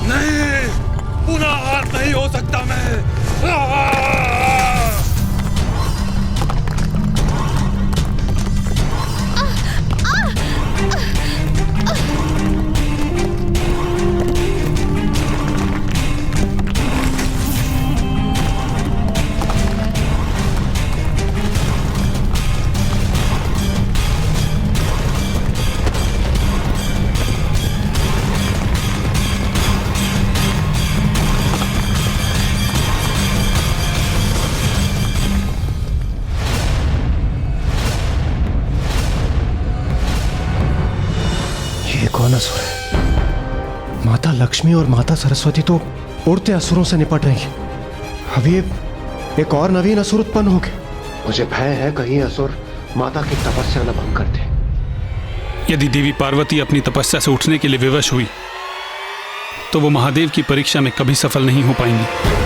नहीं, पुनः हार नहीं हो सकता मैं। कौन असुर है? माता लक्ष्मी और माता सरस्वती तो उड़ते असुरों से निपट रही हैं। अभी एक और नवीन असुर उत्पन्न हो गए। मुझे भय है कहीं असुर माता की तपस्या न भंग कर दे। यदि देवी पार्वती अपनी तपस्या से उठने के लिए विवश हुई तो वो महादेव की परीक्षा में कभी सफल नहीं हो पाएंगी।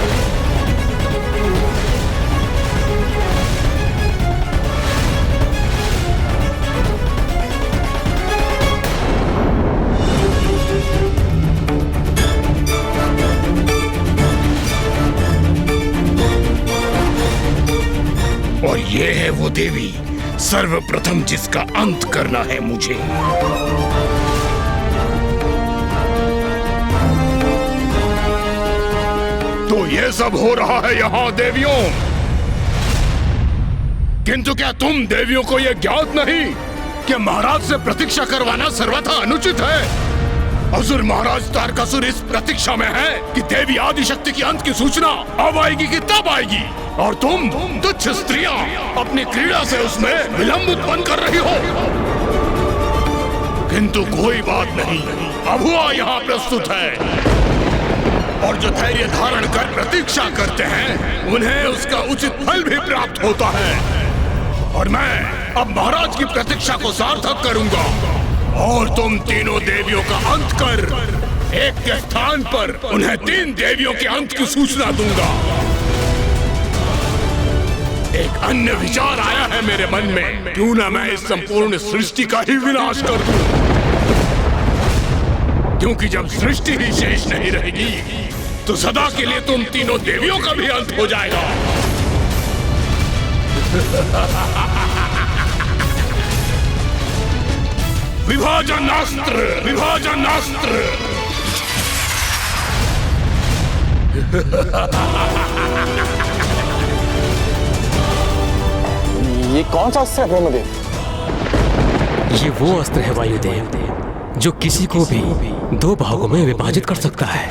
और ये है वो देवी सर्वप्रथम जिसका अंत करना है मुझे। तो ये सब हो रहा है यहाँ देवियों, किंतु क्या तुम देवियों को यह ज्ञात नहीं कि महाराज से प्रतीक्षा करवाना सर्वथा अनुचित है? असुर महाराज तारकासुर इस प्रतीक्षा में है कि देवी आदि शक्ति की अंत की सूचना अब आएगी कि तब आएगी, और तुम तुच्छ स्त्रियां अपनी क्रीड़ा से उसमें विलंब उत्पन्न कर रही हो। किंतु कोई बात नहीं, अबुआ यहाँ प्रस्तुत है, और जो धैर्य धारण कर प्रतीक्षा करते हैं उन्हें उसका उचित फल भी प्राप्त होता है। और मैं अब महाराज की प्रतीक्षा को सार्थक करूंगा, और तुम तीनों देवियों का अंत कर एक के स्थान पर उन्हें 3 देवियों के अंत की सूचना दूंगा। एक अन्य विचार आया है मेरे मन में, क्यों ना मैं इस संपूर्ण सृष्टि का ही विनाश कर दूं, क्योंकि जब सृष्टि ही शेष नहीं रहेगी तो सदा के लिए तुम तीनों देवियों का भी अंत हो जाएगा। विभाजनास्त्र, विभाजनास्त्र। ये कौन सा अस्त्र है ब्रह्मदेव? ये वो अस्त्र है वायुदेव जो किसी को भी दो भागों में विभाजित कर सकता है।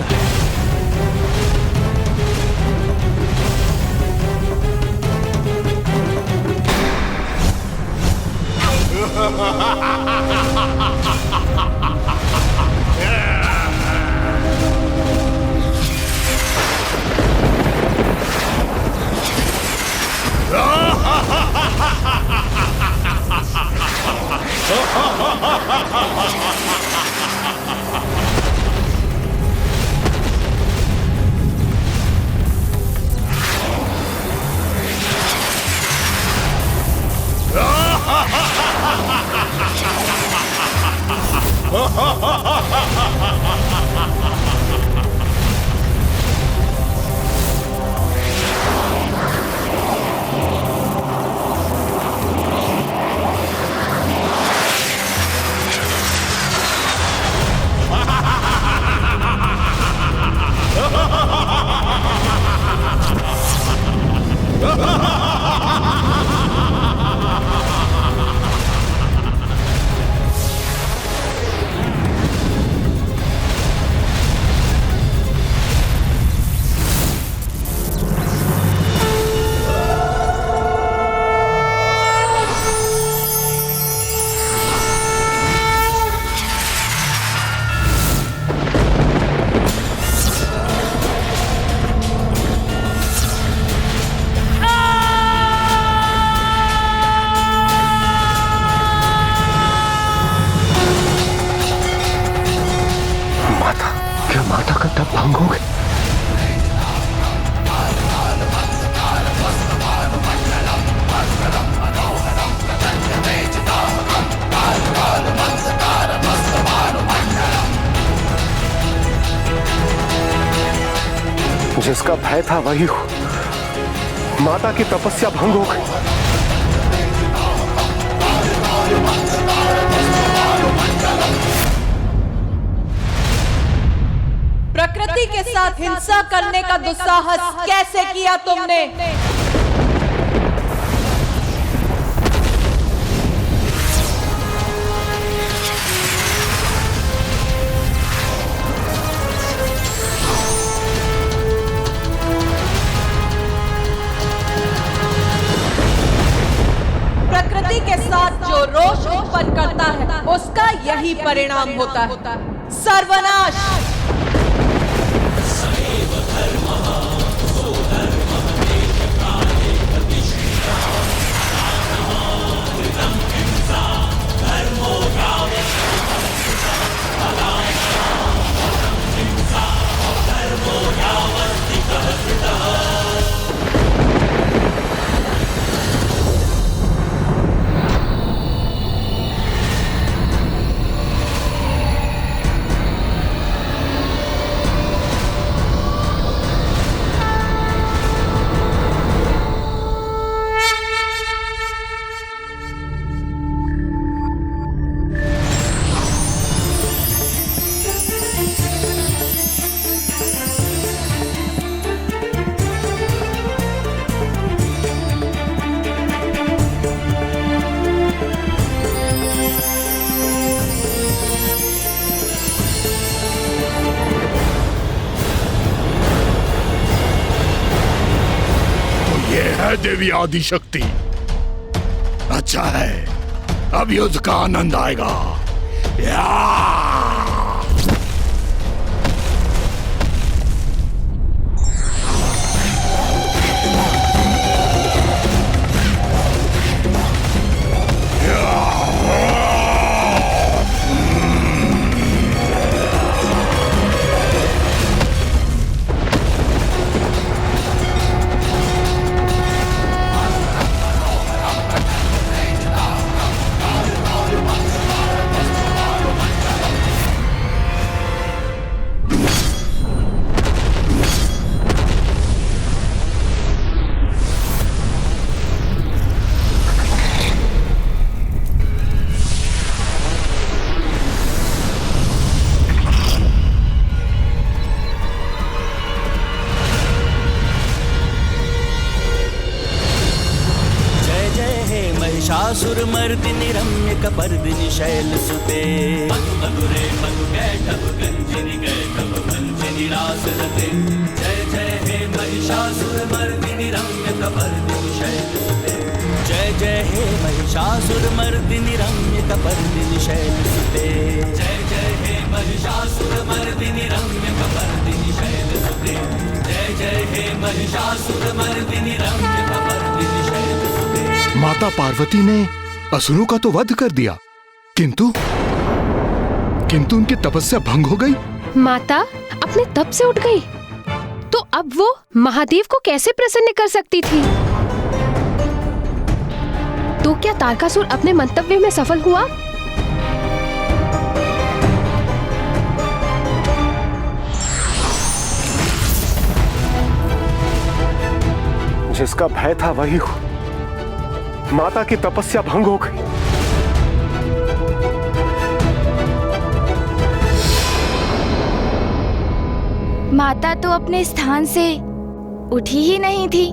माता का तप भंग हो गया। जिसका भय था वही हो, माता की तपस्या भंग हो गई। प्रकृति के साथ हिंसा करने का दुस्साहस कैसे किया तुमने? प्रकृति के साथ जो रोष उत्पन्न करता है उसका यही परिणाम होता है, सर्वनाश। देवी आदिशक्ति, अच्छा है, अब युद्ध का आनंद आएगा। मर्दिनि रम्य कपर्दिनि शैल सुते मधुरे मधु कैटभ गंजिनि कैटभ भंजिनि रास रते जय जय हे महिषासुर मर्दिनि रम्य कपर्दिनि शैल सुते जय जय हे महिषासुर मर्दिनि रम्य कपर्दिनि शैल सुते जय जय हे महिषासुर मर्दिनि रम्य कपर्दिनि शैल सुते जय जय हे महिषासुर मर्दिनि रम्य कपर्दिनि शैल सुते। माता पार्वती ने असुरों का तो वध कर दिया, किंतु उनकी तपस्या भंग हो गई। माता अपने तप से उठ गई, तो अब वो महादेव को कैसे प्रसन्न कर सकती थी? तो क्या तारकासुर अपने मंतव्य में सफल हुआ? जिसका भय था वही हो, माता की तपस्या भंग हो गई। माता तो अपने स्थान से उठी ही नहीं थी।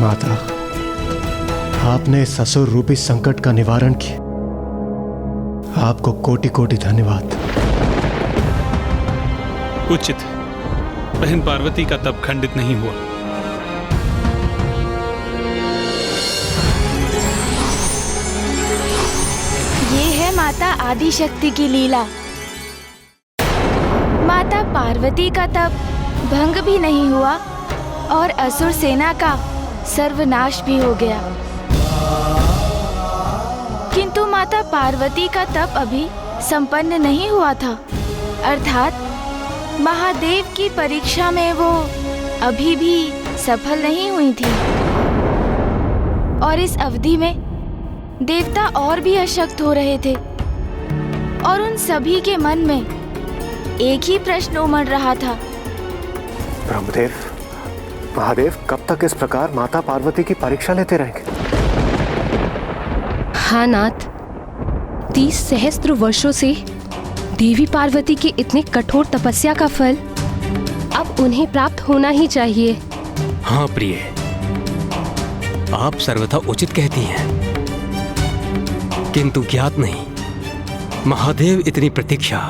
माता, आपने इस असुर रूपी संकट का निवारण किया, आपको कोटि कोटि धन्यवाद। उचित है, बहन पार्वती का तप खंडित नहीं हुआ। ये है माता आदिशक्ति की लीला। माता पार्वती का तप भंग भी नहीं हुआ और असुर सेना का सर्वनाश भी हो गया, किंतु माता पार्वती का तप अभी संपन्न नहीं हुआ था, अर्थात महादेव की परीक्षा में वो अभी भी सफल नहीं हुई थी। और इस अवधि में देवता और भी अशक्त हो रहे थे और उन सभी के मन में एक ही प्रश्न उमड़ रहा था। ब्रह्मदेव, महादेव कब तक इस प्रकार माता पार्वती की परीक्षा लेते रहेंगे? हाँ नाथ, 30 सहस्त्र वर्षों से देवी पार्वती की इतनी कठोर तपस्या का फल अब उन्हें प्राप्त होना ही चाहिए। हाँ प्रिय, आप सर्वथा उचित कहती हैं, किंतु ज्ञात नहीं महादेव इतनी प्रतीक्षा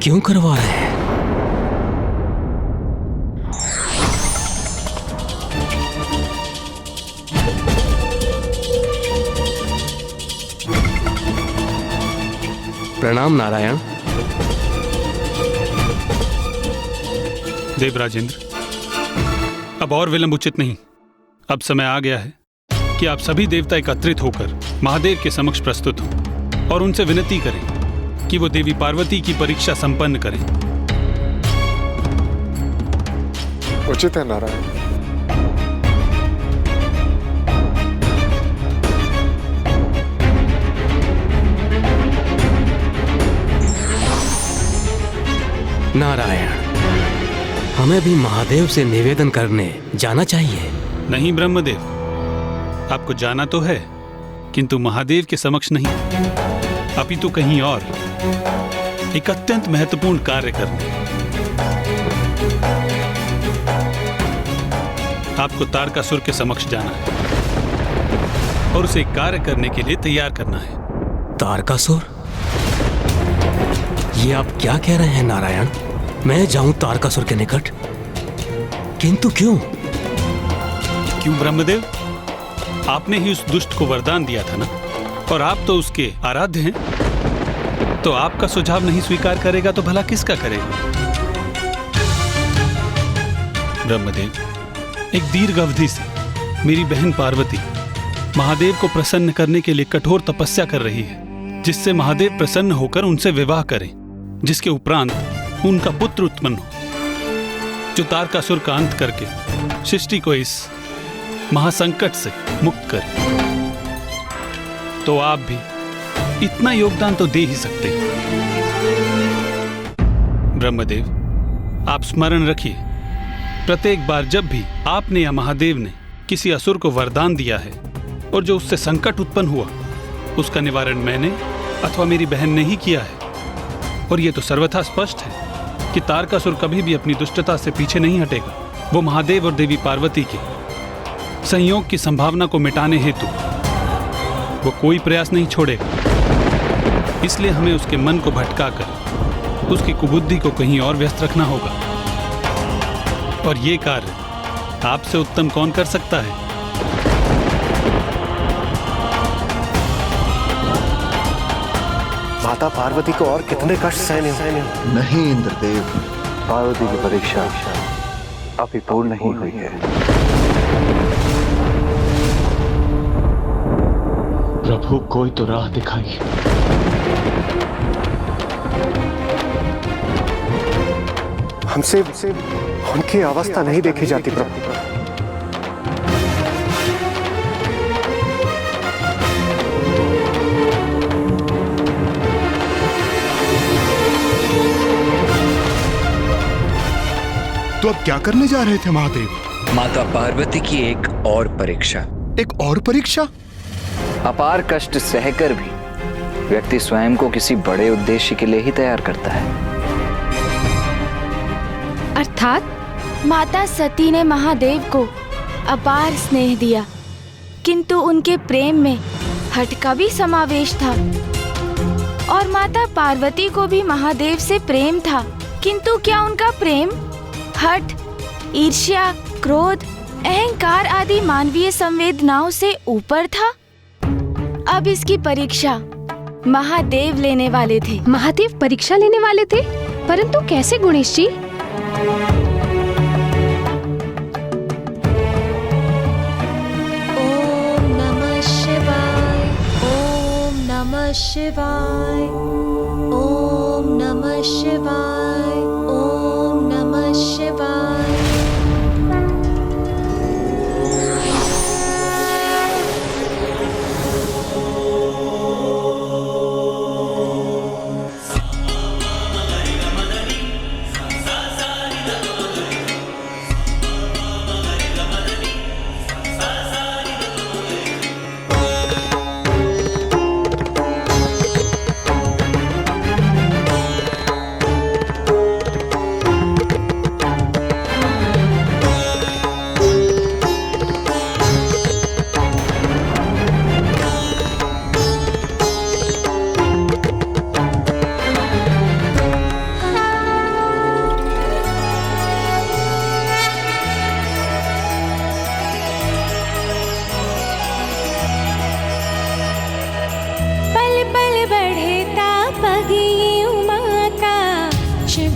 क्यों करवा रहे हैं। प्रणाम नारायण। देवराजेंद्र, अब और विलंब उचित नहीं। अब समय आ गया है कि आप सभी देवता एकत्रित होकर महादेव के समक्ष प्रस्तुत हों और उनसे विनती करें कि वो देवी पार्वती की परीक्षा संपन्न करें। उचित है नारायण। नारायण, हमें भी महादेव से निवेदन करने जाना चाहिए। नहीं ब्रह्मदेव, आपको जाना तो है, किंतु महादेव के समक्ष नहीं, अपितु कहीं और एक अत्यंत महत्वपूर्ण कार्य करने। आपको तारकासुर के समक्ष जाना है और उसे कार्य करने के लिए तैयार करना है। तारकासुर? ये आप क्या कह रहे हैं नारायण? मैं जाऊं तारकासुर के निकट? किंतु क्यों? क्यों ब्रह्मदेव? आपने ही उस दुष्ट को वरदान दिया था ना, और आप तो उसके आराध्य हैं। तो आपका सुझाव नहीं स्वीकार करेगा तो भला किसका करेगा? ब्रह्मदेव, एक दीर्घ अवधि से मेरी बहन पार्वती महादेव को प्रसन्न करने के लिए कठोर तपस्या कर रही है, जिससे महादेव प्रसन्न होकर उनसे विवाह करें, जिसके उपरांत उनका पुत्र उत्पन्न हो, जो तारकासुर का अंत करके सृष्टि को इस महासंकट से मुक्त करे। तो आप भी इतना योगदान तो दे ही सकते। ब्रह्मदेव, आप स्मरण रखिए, प्रत्येक बार जब भी आपने या महादेव ने किसी असुर को वरदान दिया है और जो उससे संकट उत्पन्न हुआ, उसका निवारण मैंने अथवा मेरी बहन ने ही किया है। और यह तो सर्वथा स्पष्ट है कि तारकासुर कभी भी अपनी दुष्टता से पीछे नहीं हटेगा। वो महादेव और देवी पार्वती के संयोग की संभावना को मिटाने हेतु वो कोई प्रयास नहीं छोड़ेगा। इसलिए हमें उसके मन को भटकाकर उसकी कुबुद्धि को कहीं और व्यस्त रखना होगा। और ये कार्य आपसे उत्तम कौन कर सकता है? माता पार्वती को और कितने कष्ट सहने नहीं इंद्रदेव, पार्वती की परीक्षा अभी पूर्ण नहीं हुई है। प्रभु, कोई तो राह दिखाइए। हमसे उनकी अवस्था नहीं देखी जाती प्रभु। तो अब क्या करने जा रहे थे महादेव? माता पार्वती की एक और परीक्षा। एक और परीक्षा? अपार कष्ट सहकर भी व्यक्ति स्वयं को किसी बड़े उद्देश्य के लिए ही तैयार करता है। अर्थात माता सती ने महादेव को अपार स्नेह दिया, किंतु उनके प्रेम में हठ का भी समावेश था। और माता पार्वती को भी महादेव से प्रेम था, किंतु क्या उनका प्रेम हठ, ईर्ष्या, क्रोध, अहंकार आदि मानवीय संवेदनाओं से ऊपर था? अब इसकी परीक्षा महादेव लेने वाले थे। महादेव परीक्षा लेने वाले थे, परंतु कैसे गणेश जी? ओम नमः शिवाय, ओम नमः शिवाय, ओम नमः शिवाय, ओम नमः शिवाय।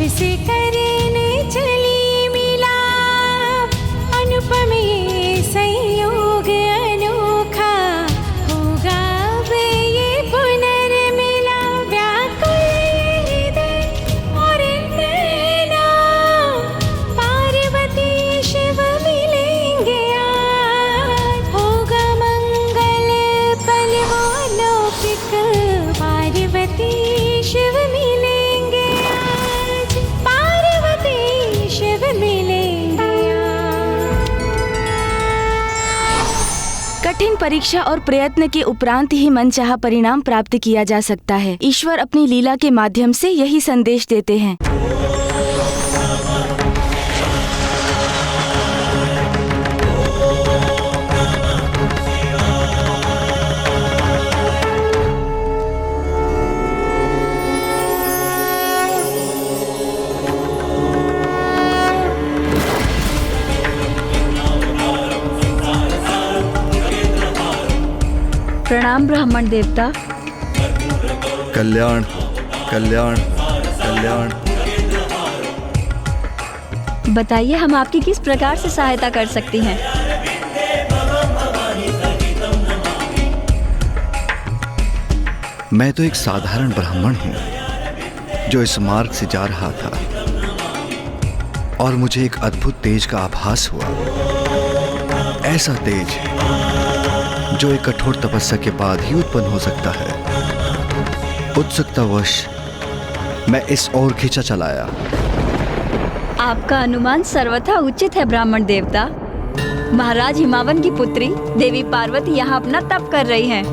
से करने चली मिलाप, अनुपम ये संयोग अनोखा, होगा अब ये पुनर्मिलाप। व्याकुल हृदय और नैना, पार्वती शिव मिलेंगे आज, होगा मंगल पल वो लौकिक, पार्वती शिव मिलेंगे आज, पार्वती शिव मिलेंगे आज। कठिन परीक्षा और प्रयत्न के उपरांत ही मनचाहा परिणाम प्राप्त किया जा सकता है। ईश्वर अपनी लीला के माध्यम से यही संदेश देते हैं। प्रणाम ब्राह्मण देवता। कल्याण कल्याण कल्याण। बताइए, हम आपकी किस प्रकार से सहायता कर सकती हैं? मैं तो एक साधारण ब्राह्मण हूँ जो इस मार्ग से जा रहा था और मुझे एक अद्भुत तेज का आभास हुआ। ऐसा तेज जो एक कठोर तपस्या के बाद ही उत्पन्न हो सकता है। उत्सुकतावश मैं इस ओर खींचा चलाया। आपका अनुमान सर्वथा उचित है ब्राह्मण देवता। महाराज हिमावन की पुत्री देवी पार्वती यहाँ अपना तप कर रही हैं।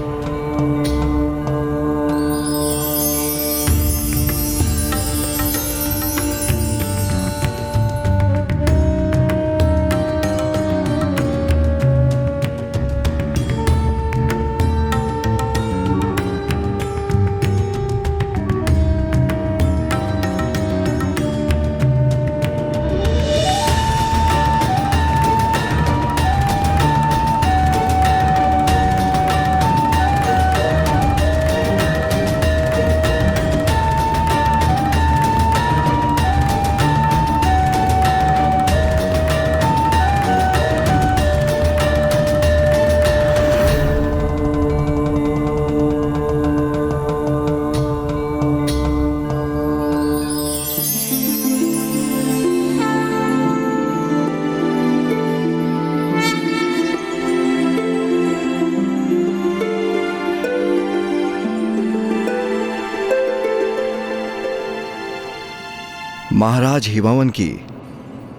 महाराज हिमावन की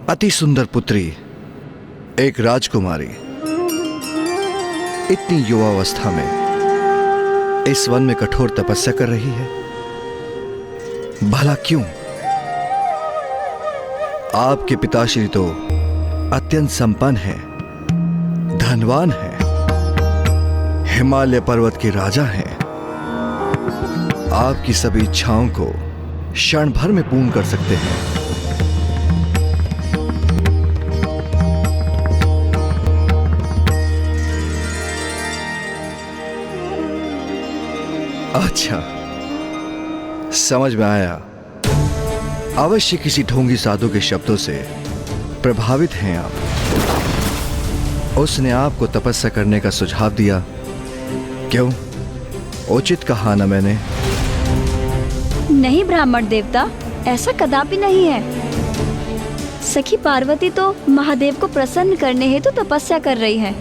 अति सुंदर पुत्री, एक राजकुमारी, इतनी युवावस्था में इस वन में कठोर तपस्या कर रही है। भला क्यों? आपके पिताश्री तो अत्यंत संपन्न है, धनवान है, हिमालय पर्वत के राजा हैं। आपकी सभी इच्छाओं को क्षण भर में पूर्ण कर सकते हैं। अच्छा, समझ में आया। अवश्य किसी ढोंगी साधु के शब्दों से प्रभावित हैं आप। उसने आपको तपस्या करने का सुझाव दिया। क्यों? उचित कहा ना मैंने? नहीं ब्राह्मण देवता, ऐसा कदापि नहीं है। सखी पार्वती तो महादेव को प्रसन्न करने हेतु तो तपस्या कर रही है,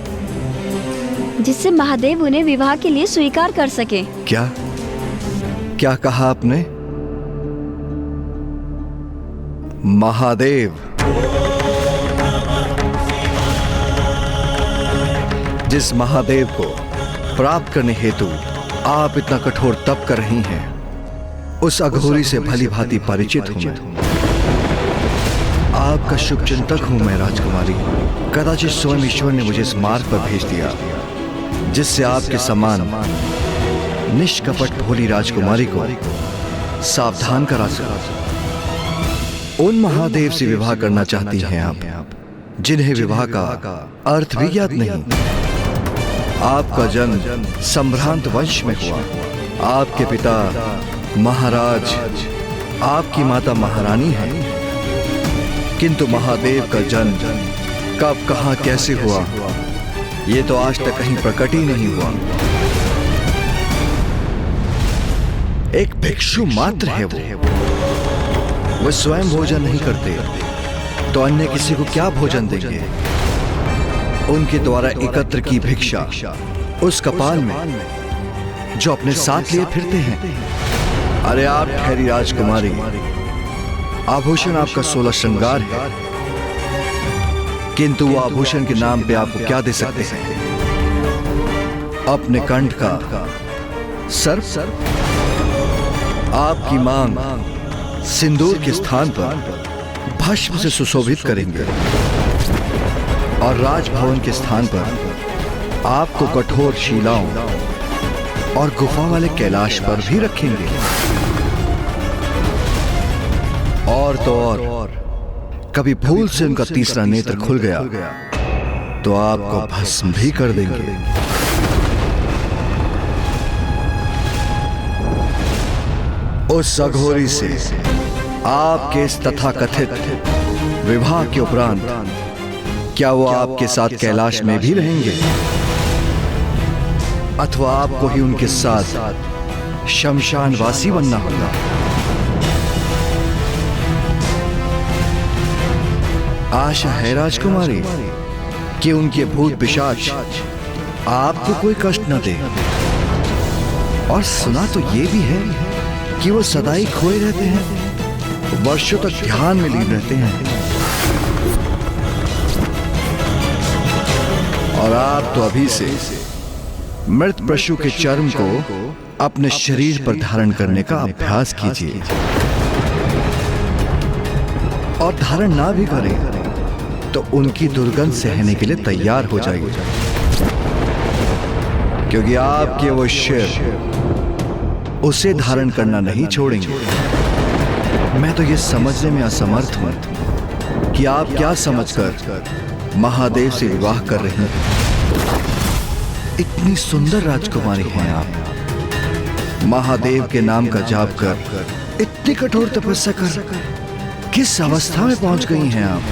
जिससे महादेव उन्हें विवाह के लिए स्वीकार कर सके। क्या क्या कहा आपने? महादेव? जिस महादेव को प्राप्त करने हेतु आप इतना कठोर तप कर रही हैं, उस अघोरी से भली भांति परिचित हूं मैं। आपका शुभ चिंतक हूं मैं राजकुमारी। कदाचित स्वयं ईश्वर ने मुझे इस मार्ग पर भेज दिया, जिससे आपके समान निष्कपट भोली राजकुमारी को सावधान करा सकूं। उन महादेव से विवाह करना चाहती हैं आप, जिन्हें विवाह का अर्थ भी ज्ञात नहीं। आपका जन्म संभ्रांत वंश में हुआ। आपके पिता महाराज, आपकी माता महारानी है, किंतु महादेव का जन्म कब, कहां, कैसे हुआ, ये तो आज तक कहीं प्रकट ही नहीं हुआ। एक भिक्षु मात्र है वो स्वयं भोजन नहीं करते, तो अन्य किसी को क्या भोजन देंगे? उनके द्वारा एकत्र की भिक्षा उस कपाल में जो अपने साथ लिए फिरते हैं। अरे आप ठहरी राजकुमारी, आभूषण आपका 16 श्रृंगार है, किंतु वो आभूषण के नाम पे आपको क्या दे सकते हैं? अपने कंठ का सर्प? आपकी मांग सिंदूर के स्थान पर भस्म से सुशोभित करेंगे और राजभवन के स्थान पर आपको कठोर शिलाओं और गुफा वाले कैलाश पर भी रखेंगे। और तो और, कभी भूल से उनका तीसरा नेत्र खुल गया तो आपको भस्म भी कर देंगे। उस अघोरी से आपके इस तथाकथित विवाह के उपरांत क्या वो आपके साथ कैलाश में भी रहेंगे, अथवा आपको ही उनके साथ शमशानवासी बनना होगा? आशा है राजकुमारी कि उनके भूत पिशाच आपको कोई कष्ट न दे। और सुना तो ये भी है कि वो सदाई खोए रहते हैं, वर्षों तक ध्यान में लीन रहते हैं। और आप तो अभी से मृत पशु के चर्म को अपने शरीर पर धारण करने का अभ्यास कीजिए। और धारण ना भी करें तो उनकी दुर्गंध सहने के लिए तैयार हो जाइए, क्योंकि आपके वो शिव उसे धारण करना नहीं छोड़ेंगे। मैं तो ये समझने में असमर्थ हूं कि आप क्या समझकर महादेव से विवाह कर रही हैं। इतनी सुंदर राजकुमारी हैं आप, महादेव के नाम का जाप कर इतनी कठोर तपस्या कर किस अवस्था में पहुंच गई हैं आप?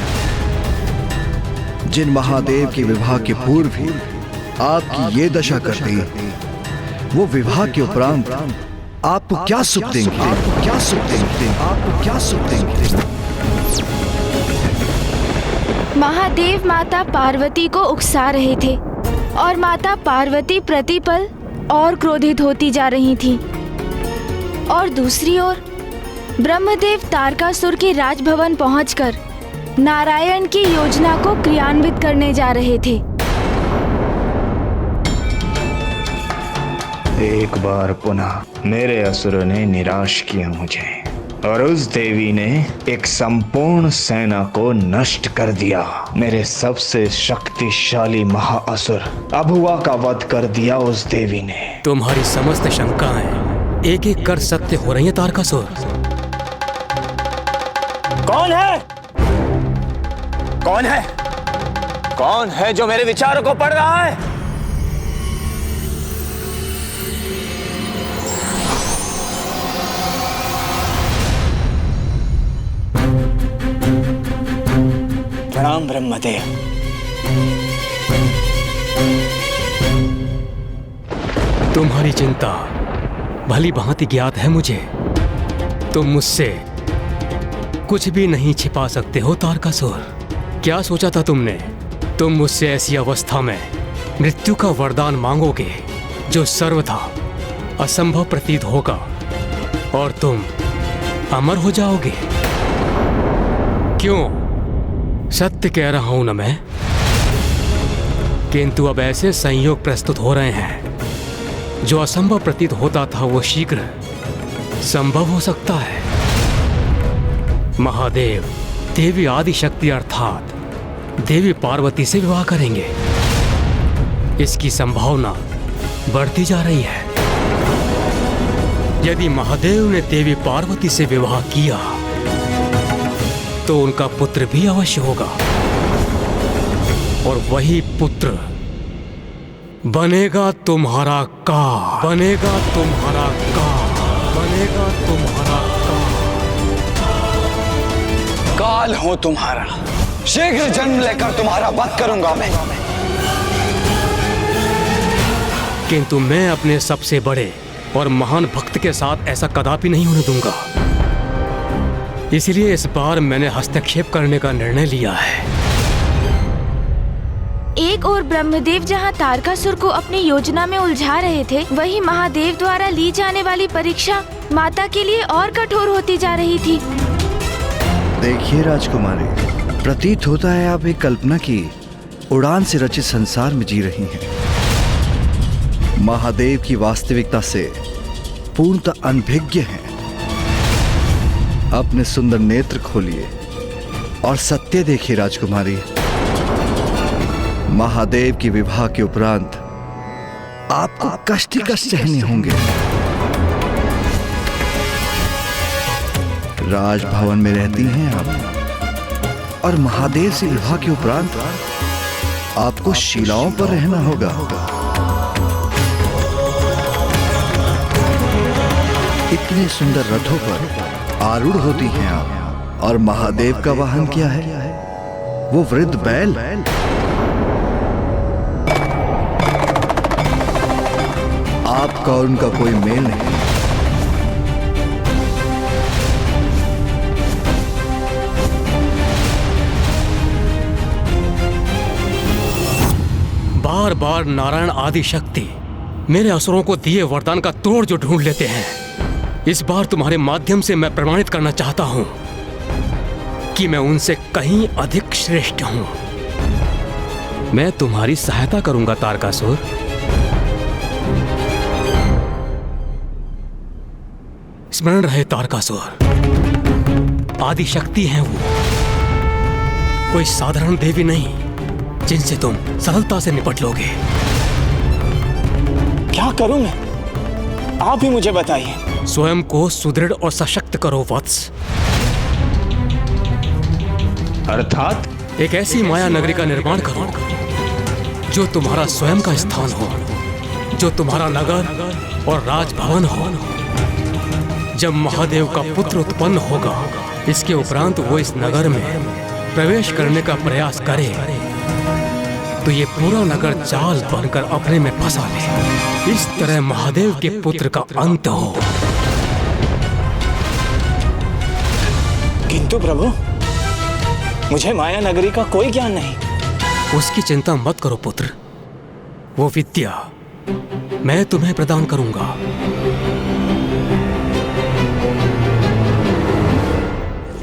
जिन महादेव के विवाह के पूर्व ही आपकी ये दशा कर दी, वो विवाह के उपरांत आपको क्या सुख देंगे? आपको क्या सुख देंगे? आपको क्या सुख देंगे? महादेव माता पार्वती को उकसा रहे थे और माता पार्वती प्रतिपल और क्रोधित होती जा रही थी। और दूसरी ओर ब्रह्मदेव तारकासुर के राजभवन पहुंचकर नारायण की योजना को क्रियान्वित करने जा रहे थे। एक बार पुनः मेरे असुरों ने निराश किया मुझे, और उस देवी ने एक संपूर्ण सेना को नष्ट कर दिया। मेरे सबसे शक्तिशाली महाअसुर अभुआ का वध कर दिया उस देवी ने। तुम्हारी समस्त शंकाएं एक एक कर सत्य हो रही हैं तारकासुर। कौन है? कौन है? कौन है जो मेरे विचारों को पढ़ रहा है? प्रणाम ब्रह्मदेव। तुम्हारी चिंता भली भांति ज्ञात है मुझे। तुम मुझसे कुछ भी नहीं छिपा सकते हो तारकासुर। क्या सोचा था तुमने? तुम मुझसे ऐसी अवस्था में मृत्यु का वरदान मांगोगे जो सर्वथा असंभव प्रतीत होगा और तुम अमर हो जाओगे। क्यों? सत्य कह रहा हूं ना मैं। किंतु अब ऐसे संयोग प्रस्तुत हो रहे हैं, जो असंभव प्रतीत होता था वो शीघ्र संभव हो सकता है। महादेव देवी आदि शक्ति अर्थात देवी पार्वती से विवाह करेंगे। इसकी संभावना बढ़ती जा रही है। यदि महादेव ने देवी पार्वती से विवाह किया तो उनका पुत्र भी अवश्य होगा, और वही पुत्र बनेगा तुम्हारा काल। बनेगा तुम्हारा काल। बनेगा तुम्हारा काल हूं तुम्हारा। शीघ्र जन्म लेकर तुम्हारा वध करूंगा मैं। किंतु मैं अपने सबसे बड़े और महान भक्त के साथ ऐसा कदापि नहीं होने दूंगा। इसलिए इस बार मैंने हस्तक्षेप करने का निर्णय लिया है। एक और ब्रह्मदेव जहां तारकासुर को अपनी योजना में उलझा रहे थे, वहीं महादेव द्वारा ली जाने वाली परीक्षा माता के लिए और कठोर होती जा रही थी। देखिए राजकुमारी, प्रतीत होता है आप एक कल्पना की उड़ान से रचित संसार में जी रही हैं। महादेव की वास्तविकता से पूर्णतः अनभिज्ञ हैं। अपने सुंदर नेत्र खोलिए और सत्य देखिए राजकुमारी। महादेव की विवाह के उपरांत आपको कष्ट ही कष्ट सहने होंगे। राजभवन में रहती हैं आप, और महादेव से विवाह के उपरांत आपको शिलाओं पर रहना होगा। इतने सुंदर रथों पर आरूढ़ होती हैं आप, और महादेव का वाहन क्या है? वो वृद्ध बैल। आपका और उनका कोई मेल नहीं। बार बार नारायण आदि शक्ति मेरे असुरों को दिए वरदान का तोड़ जो ढूंढ लेते हैं, इस बार तुम्हारे माध्यम से मैं प्रमाणित करना चाहता हूं कि मैं उनसे कहीं अधिक श्रेष्ठ हूं। मैं तुम्हारी सहायता करूंगा तारकासुर। स्मरण रहे तारकासुर, आदि शक्ति हैं वो, कोई साधारण देवी नहीं जिनसे तुम सरलता से निपट लोगे। क्या करूं मैं, आप ही मुझे बताइए। स्वयं को सुदृढ़ और सशक्त करो वत्स। अर्थात एक ऐसी माया नगरी का निर्माण करो जो तुम्हारा स्वयं का स्थान हो, जो तुम्हारा नगर और राजभवन हो। जब महादेव का पुत्र उत्पन्न होगा, इसके उपरांत वो इस नगर में प्रवेश करने का प्रयास करे तो ये पूरा नगर जाल बनकर अपने में फंसा ले। इस तरह महादेव के पुत्र का अंत हो। किंतु प्रभु, मुझे माया नगरी का कोई ज्ञान नहीं। उसकी चिंता मत करो पुत्र, वो विद्या मैं तुम्हें प्रदान करूंगा।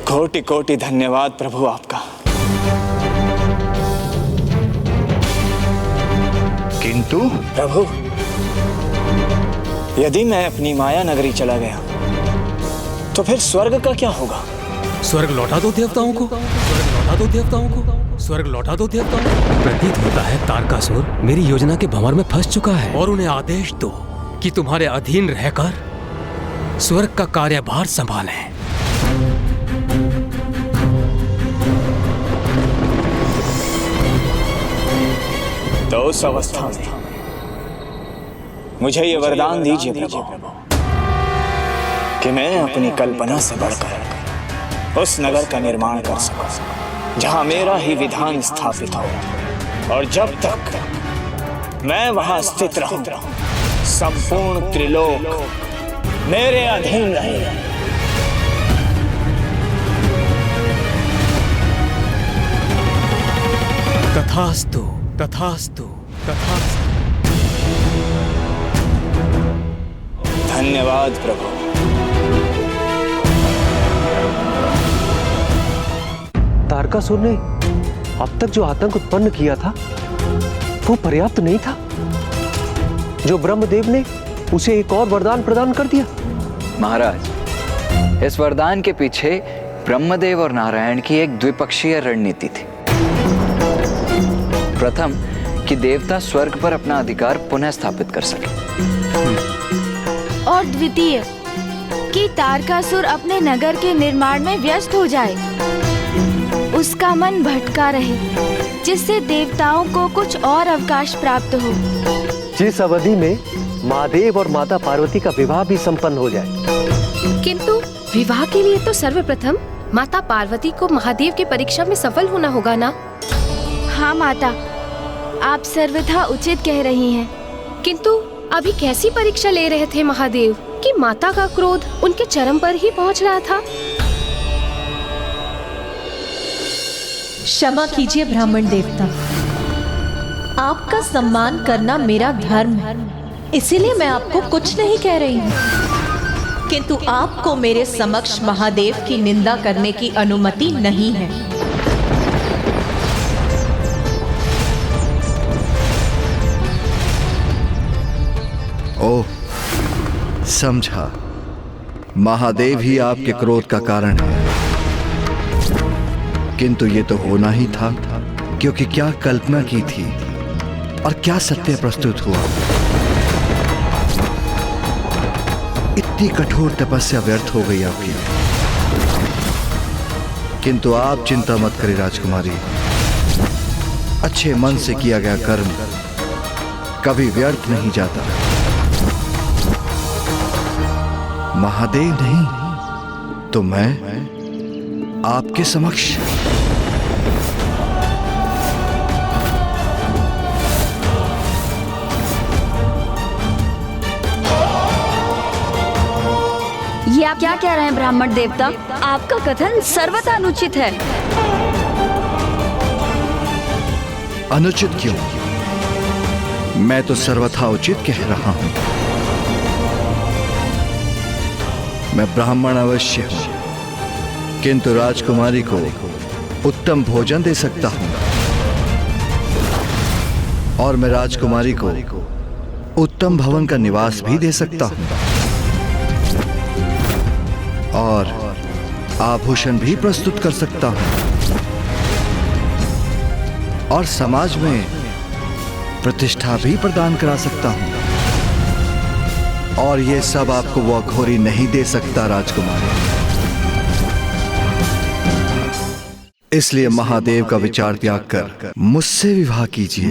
कोटि कोटि धन्यवाद प्रभु आपका। किंतु प्रभु, यदि मैं अपनी माया नगरी चला गया तो फिर स्वर्ग का क्या होगा? स्वर्ग लौटा दो देवताओं को, स्वर्ग लौटा दो देवताओं को, स्वर्ग लौटा दो देवताओं को। प्रतीत होता है तारकासुर मेरी योजना के भंवर में फंस चुका है, और उन्हें आदेश दो कि तुम्हारे अधीन रहकर स्वर्ग का कार्यभार संभालें। तो उस अवस्था में मुझे ये वरदान दीजिए प्रभु कि मैं अपनी कल्पना से बढ़कर उस नगर का निर्माण कर सकूं जहां मेरा ही विधान स्थापित हो, और जब तक मैं वहां स्थित रहूं संपूर्ण त्रिलोक मेरे अधीन रहे। तथास्तु, तथास्तु, तथास्तु। धन्यवाद प्रभु। तारकासुर ने अब तक जो आतंक उत्पन्न किया था वो पर्याप्त नहीं था। जो ब्रह्मदेव ने उसे एक और वरदान प्रदान कर दिया। महाराज, इस वरदान के पीछे ब्रह्मदेव और नारायण की एक द्विपक्षीय रणनीति थी। प्रथम कि देवता स्वर्ग पर अपना अधिकार पुनः स्थापित कर सके, और द्वितीय कि तारकासुर अपने नगर के निर्माण में व्यस्त हो जाए, उसका मन भटका रहे, जिससे देवताओं को कुछ और अवकाश प्राप्त हो, जिस अवधि में महादेव और माता पार्वती का विवाह भी संपन्न हो जाए। किंतु विवाह के लिए तो सर्वप्रथम माता पार्वती को महादेव की परीक्षा में सफल होना होगा ना? हाँ माता, आप सर्वथा उचित कह रही हैं। किंतु अभी कैसी परीक्षा ले रहे थे महादेव कि माता का क्रोध उनके चरम पर ही पहुंच रहा था? क्षमा कीजिए ब्राह्मण देवता, आपका सम्मान करना मेरा धर्म है, इसीलिए मैं आपको कुछ नहीं कह रही हूँ। किंतु आपको मेरे समक्ष महादेव की निंदा करने की अनुमति नहीं है। ओह, समझा। महादेव ही आपके क्रोध का कारण है। किंतु ये तो होना ही था, क्योंकि क्या कल्पना की थी और क्या सत्य प्रस्तुत हुआ। इतनी कठोर तपस्या व्यर्थ हो गई आपकी। किंतु आप चिंता मत करें राजकुमारी, अच्छे मन से किया गया कर्म कभी व्यर्थ नहीं जाता। महादेव नहीं तो मैं आपके समक्ष। ये आप क्या कह रहे हैं ब्राह्मण देवता? आपका कथन सर्वथा अनुचित है। अनुचित क्यों? मैं तो सर्वथा उचित कह रहा हूं। मैं ब्राह्मण अवश्य हूं, किंतु राजकुमारी को उत्तम भोजन दे सकता हूं और मैं राजकुमारी को उत्तम भवन का निवास भी दे सकता हूं और आभूषण भी प्रस्तुत कर सकता हूं और समाज में प्रतिष्ठा भी प्रदान करा सकता हूं और ये सब आपको वो अघोरी नहीं दे सकता राजकुमारी। इसलिए महादेव का विचार त्याग कर मुझसे विवाह कीजिए।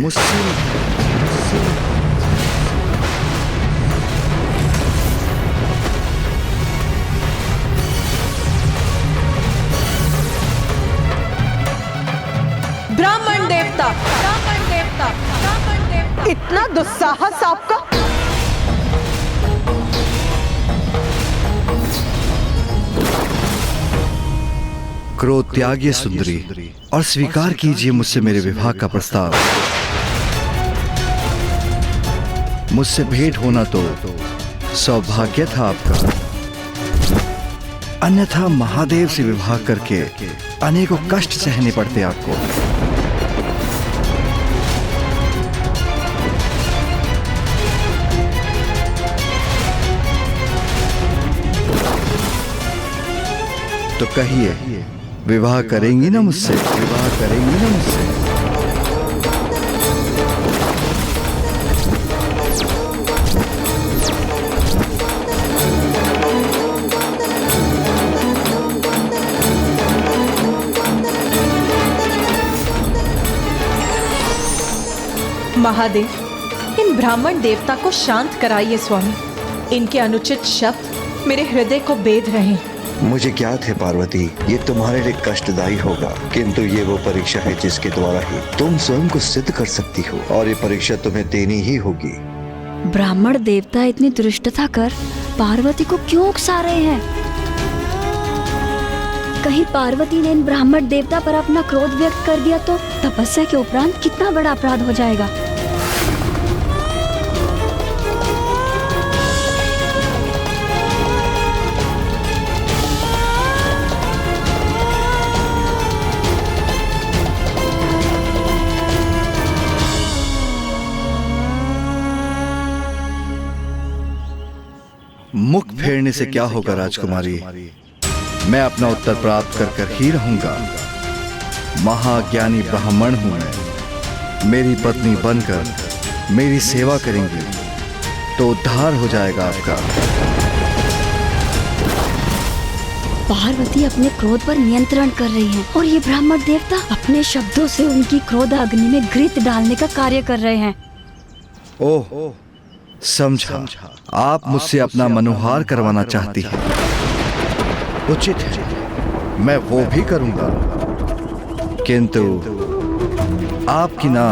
ब्राह्मण देवता, ब्राह्मण देवता, ब्राह्मण देवता, इतना दुस्साहस आपका! क्रोध त्यागिए सुंदरी और स्वीकार कीजिए मुझसे मेरे विवाह का प्रस्ताव। मुझसे भेंट होना तो सौभाग्य था आपका, अन्यथा महादेव से विवाह करके अनेकों कष्ट सहने पड़ते आपको। तो कहिए, विवाह करेंगी ना मुझसे? विवाह करेंगी ना मुझसे? महादेव, इन ब्राह्मण देवता को शांत कराइए स्वामी। इनके अनुचित शब्द मेरे हृदय को बेध रहे हैं। मुझे ज्ञात है पार्वती, ये तुम्हारे लिए कष्टदायी होगा, किंतु ये वो परीक्षा है जिसके द्वारा ही तुम स्वयं को सिद्ध कर सकती हो और ये परीक्षा तुम्हें देनी ही होगी। ब्राह्मण देवता इतनी दुष्टता कर पार्वती को क्यों उकसा रहे हैं? कहीं पार्वती ने इन ब्राह्मण देवता पर अपना क्रोध व्यक्त कर दिया तो तपस्या के उपरांत कितना बड़ा अपराध हो जाएगा। मुख फेरने से क्या होगा राजकुमारी, मैं अपना उत्तर प्राप्त कर कर ही रहूंगा। महाज्ञानी ब्राह्मण हूं मैं, मेरी पत्नी बनकर मेरी सेवा करेंगी तो उद्धार हो जाएगा आपका। पार्वती अपने क्रोध पर नियंत्रण कर रही हैं और ये ब्राह्मण देवता अपने शब्दों से उनकी क्रोध अग्नि में घृत डालने का कार्य कर रहे हैं। ओह, समझा, आप मुझसे अपना मनोहार करवाना चाहती हैं। उचित है, मैं वो भी करूंगा, किंतु आपकी ना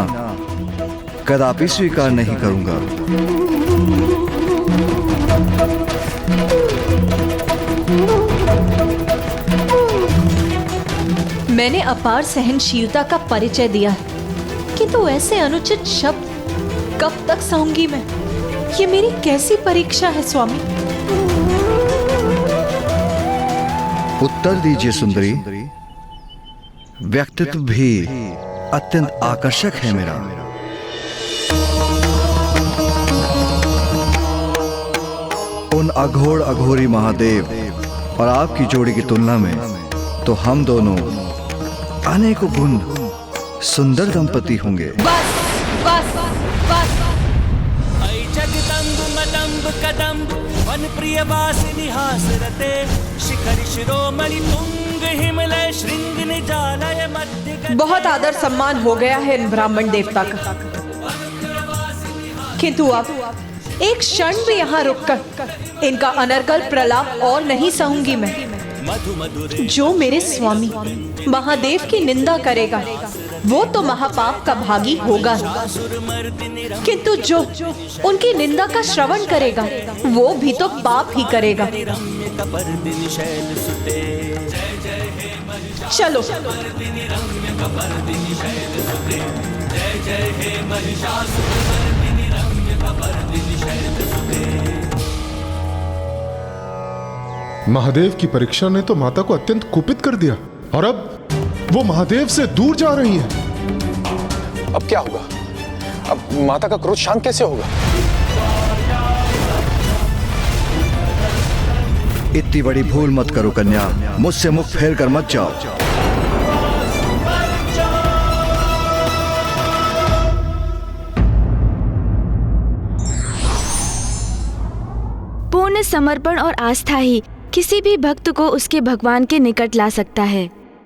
कदापि स्वीकार नहीं करूंगा। मैंने अपार सहनशीलता का परिचय दिया है, किंतु ऐसे अनुचित शब्द कब तक सहूंगी मैं? ये मेरी कैसी परीक्षा है स्वामी? उत्तर दीजिए सुंदरी। व्यक्तित्व भी अत्यंत आकर्षक है मेरा। उन अघोर अघोरी महादेव और आपकी जोड़ी की तुलना में तो हम दोनों अनेकों गुण सुंदर दंपति होंगे। बस बस बस। जगदम्ब मदम्ब कदम्ब वन प्रिय वासिनी हासरते शिखर शिरोमणि तुंग हिमलय श्रृंग निजालय मध्य। बहुत आदर सम्मान हो गया है इन ब्राह्मण देवता का, किंतु अब एक क्षण भी यहाँ रुककर इनका अनर्गल प्रलाप और नहीं सहूंगी मैं। जो मेरे स्वामी महादेव की निंदा करेगा वो तो महापाप का भागी होगा, किंतु जो उनकी निंदा का श्रवण करेगा वो भी तो पाप ही करेगा। चलो महादेव की परीक्षा ने तो माता को अत्यंत कुपित कर दिया और अब वो महादेव से दूर जा रही हैं। अब क्या होगा? अब माता का क्रोध शांत कैसे होगा? इतनी बड़ी भूल मत करो कन्या, मुझसे मुख फेर कर मत जाओ। पूर्ण समर्पण और आस्था ही किसी भी भक्त को उसके भगवान के निकट ला सकता है।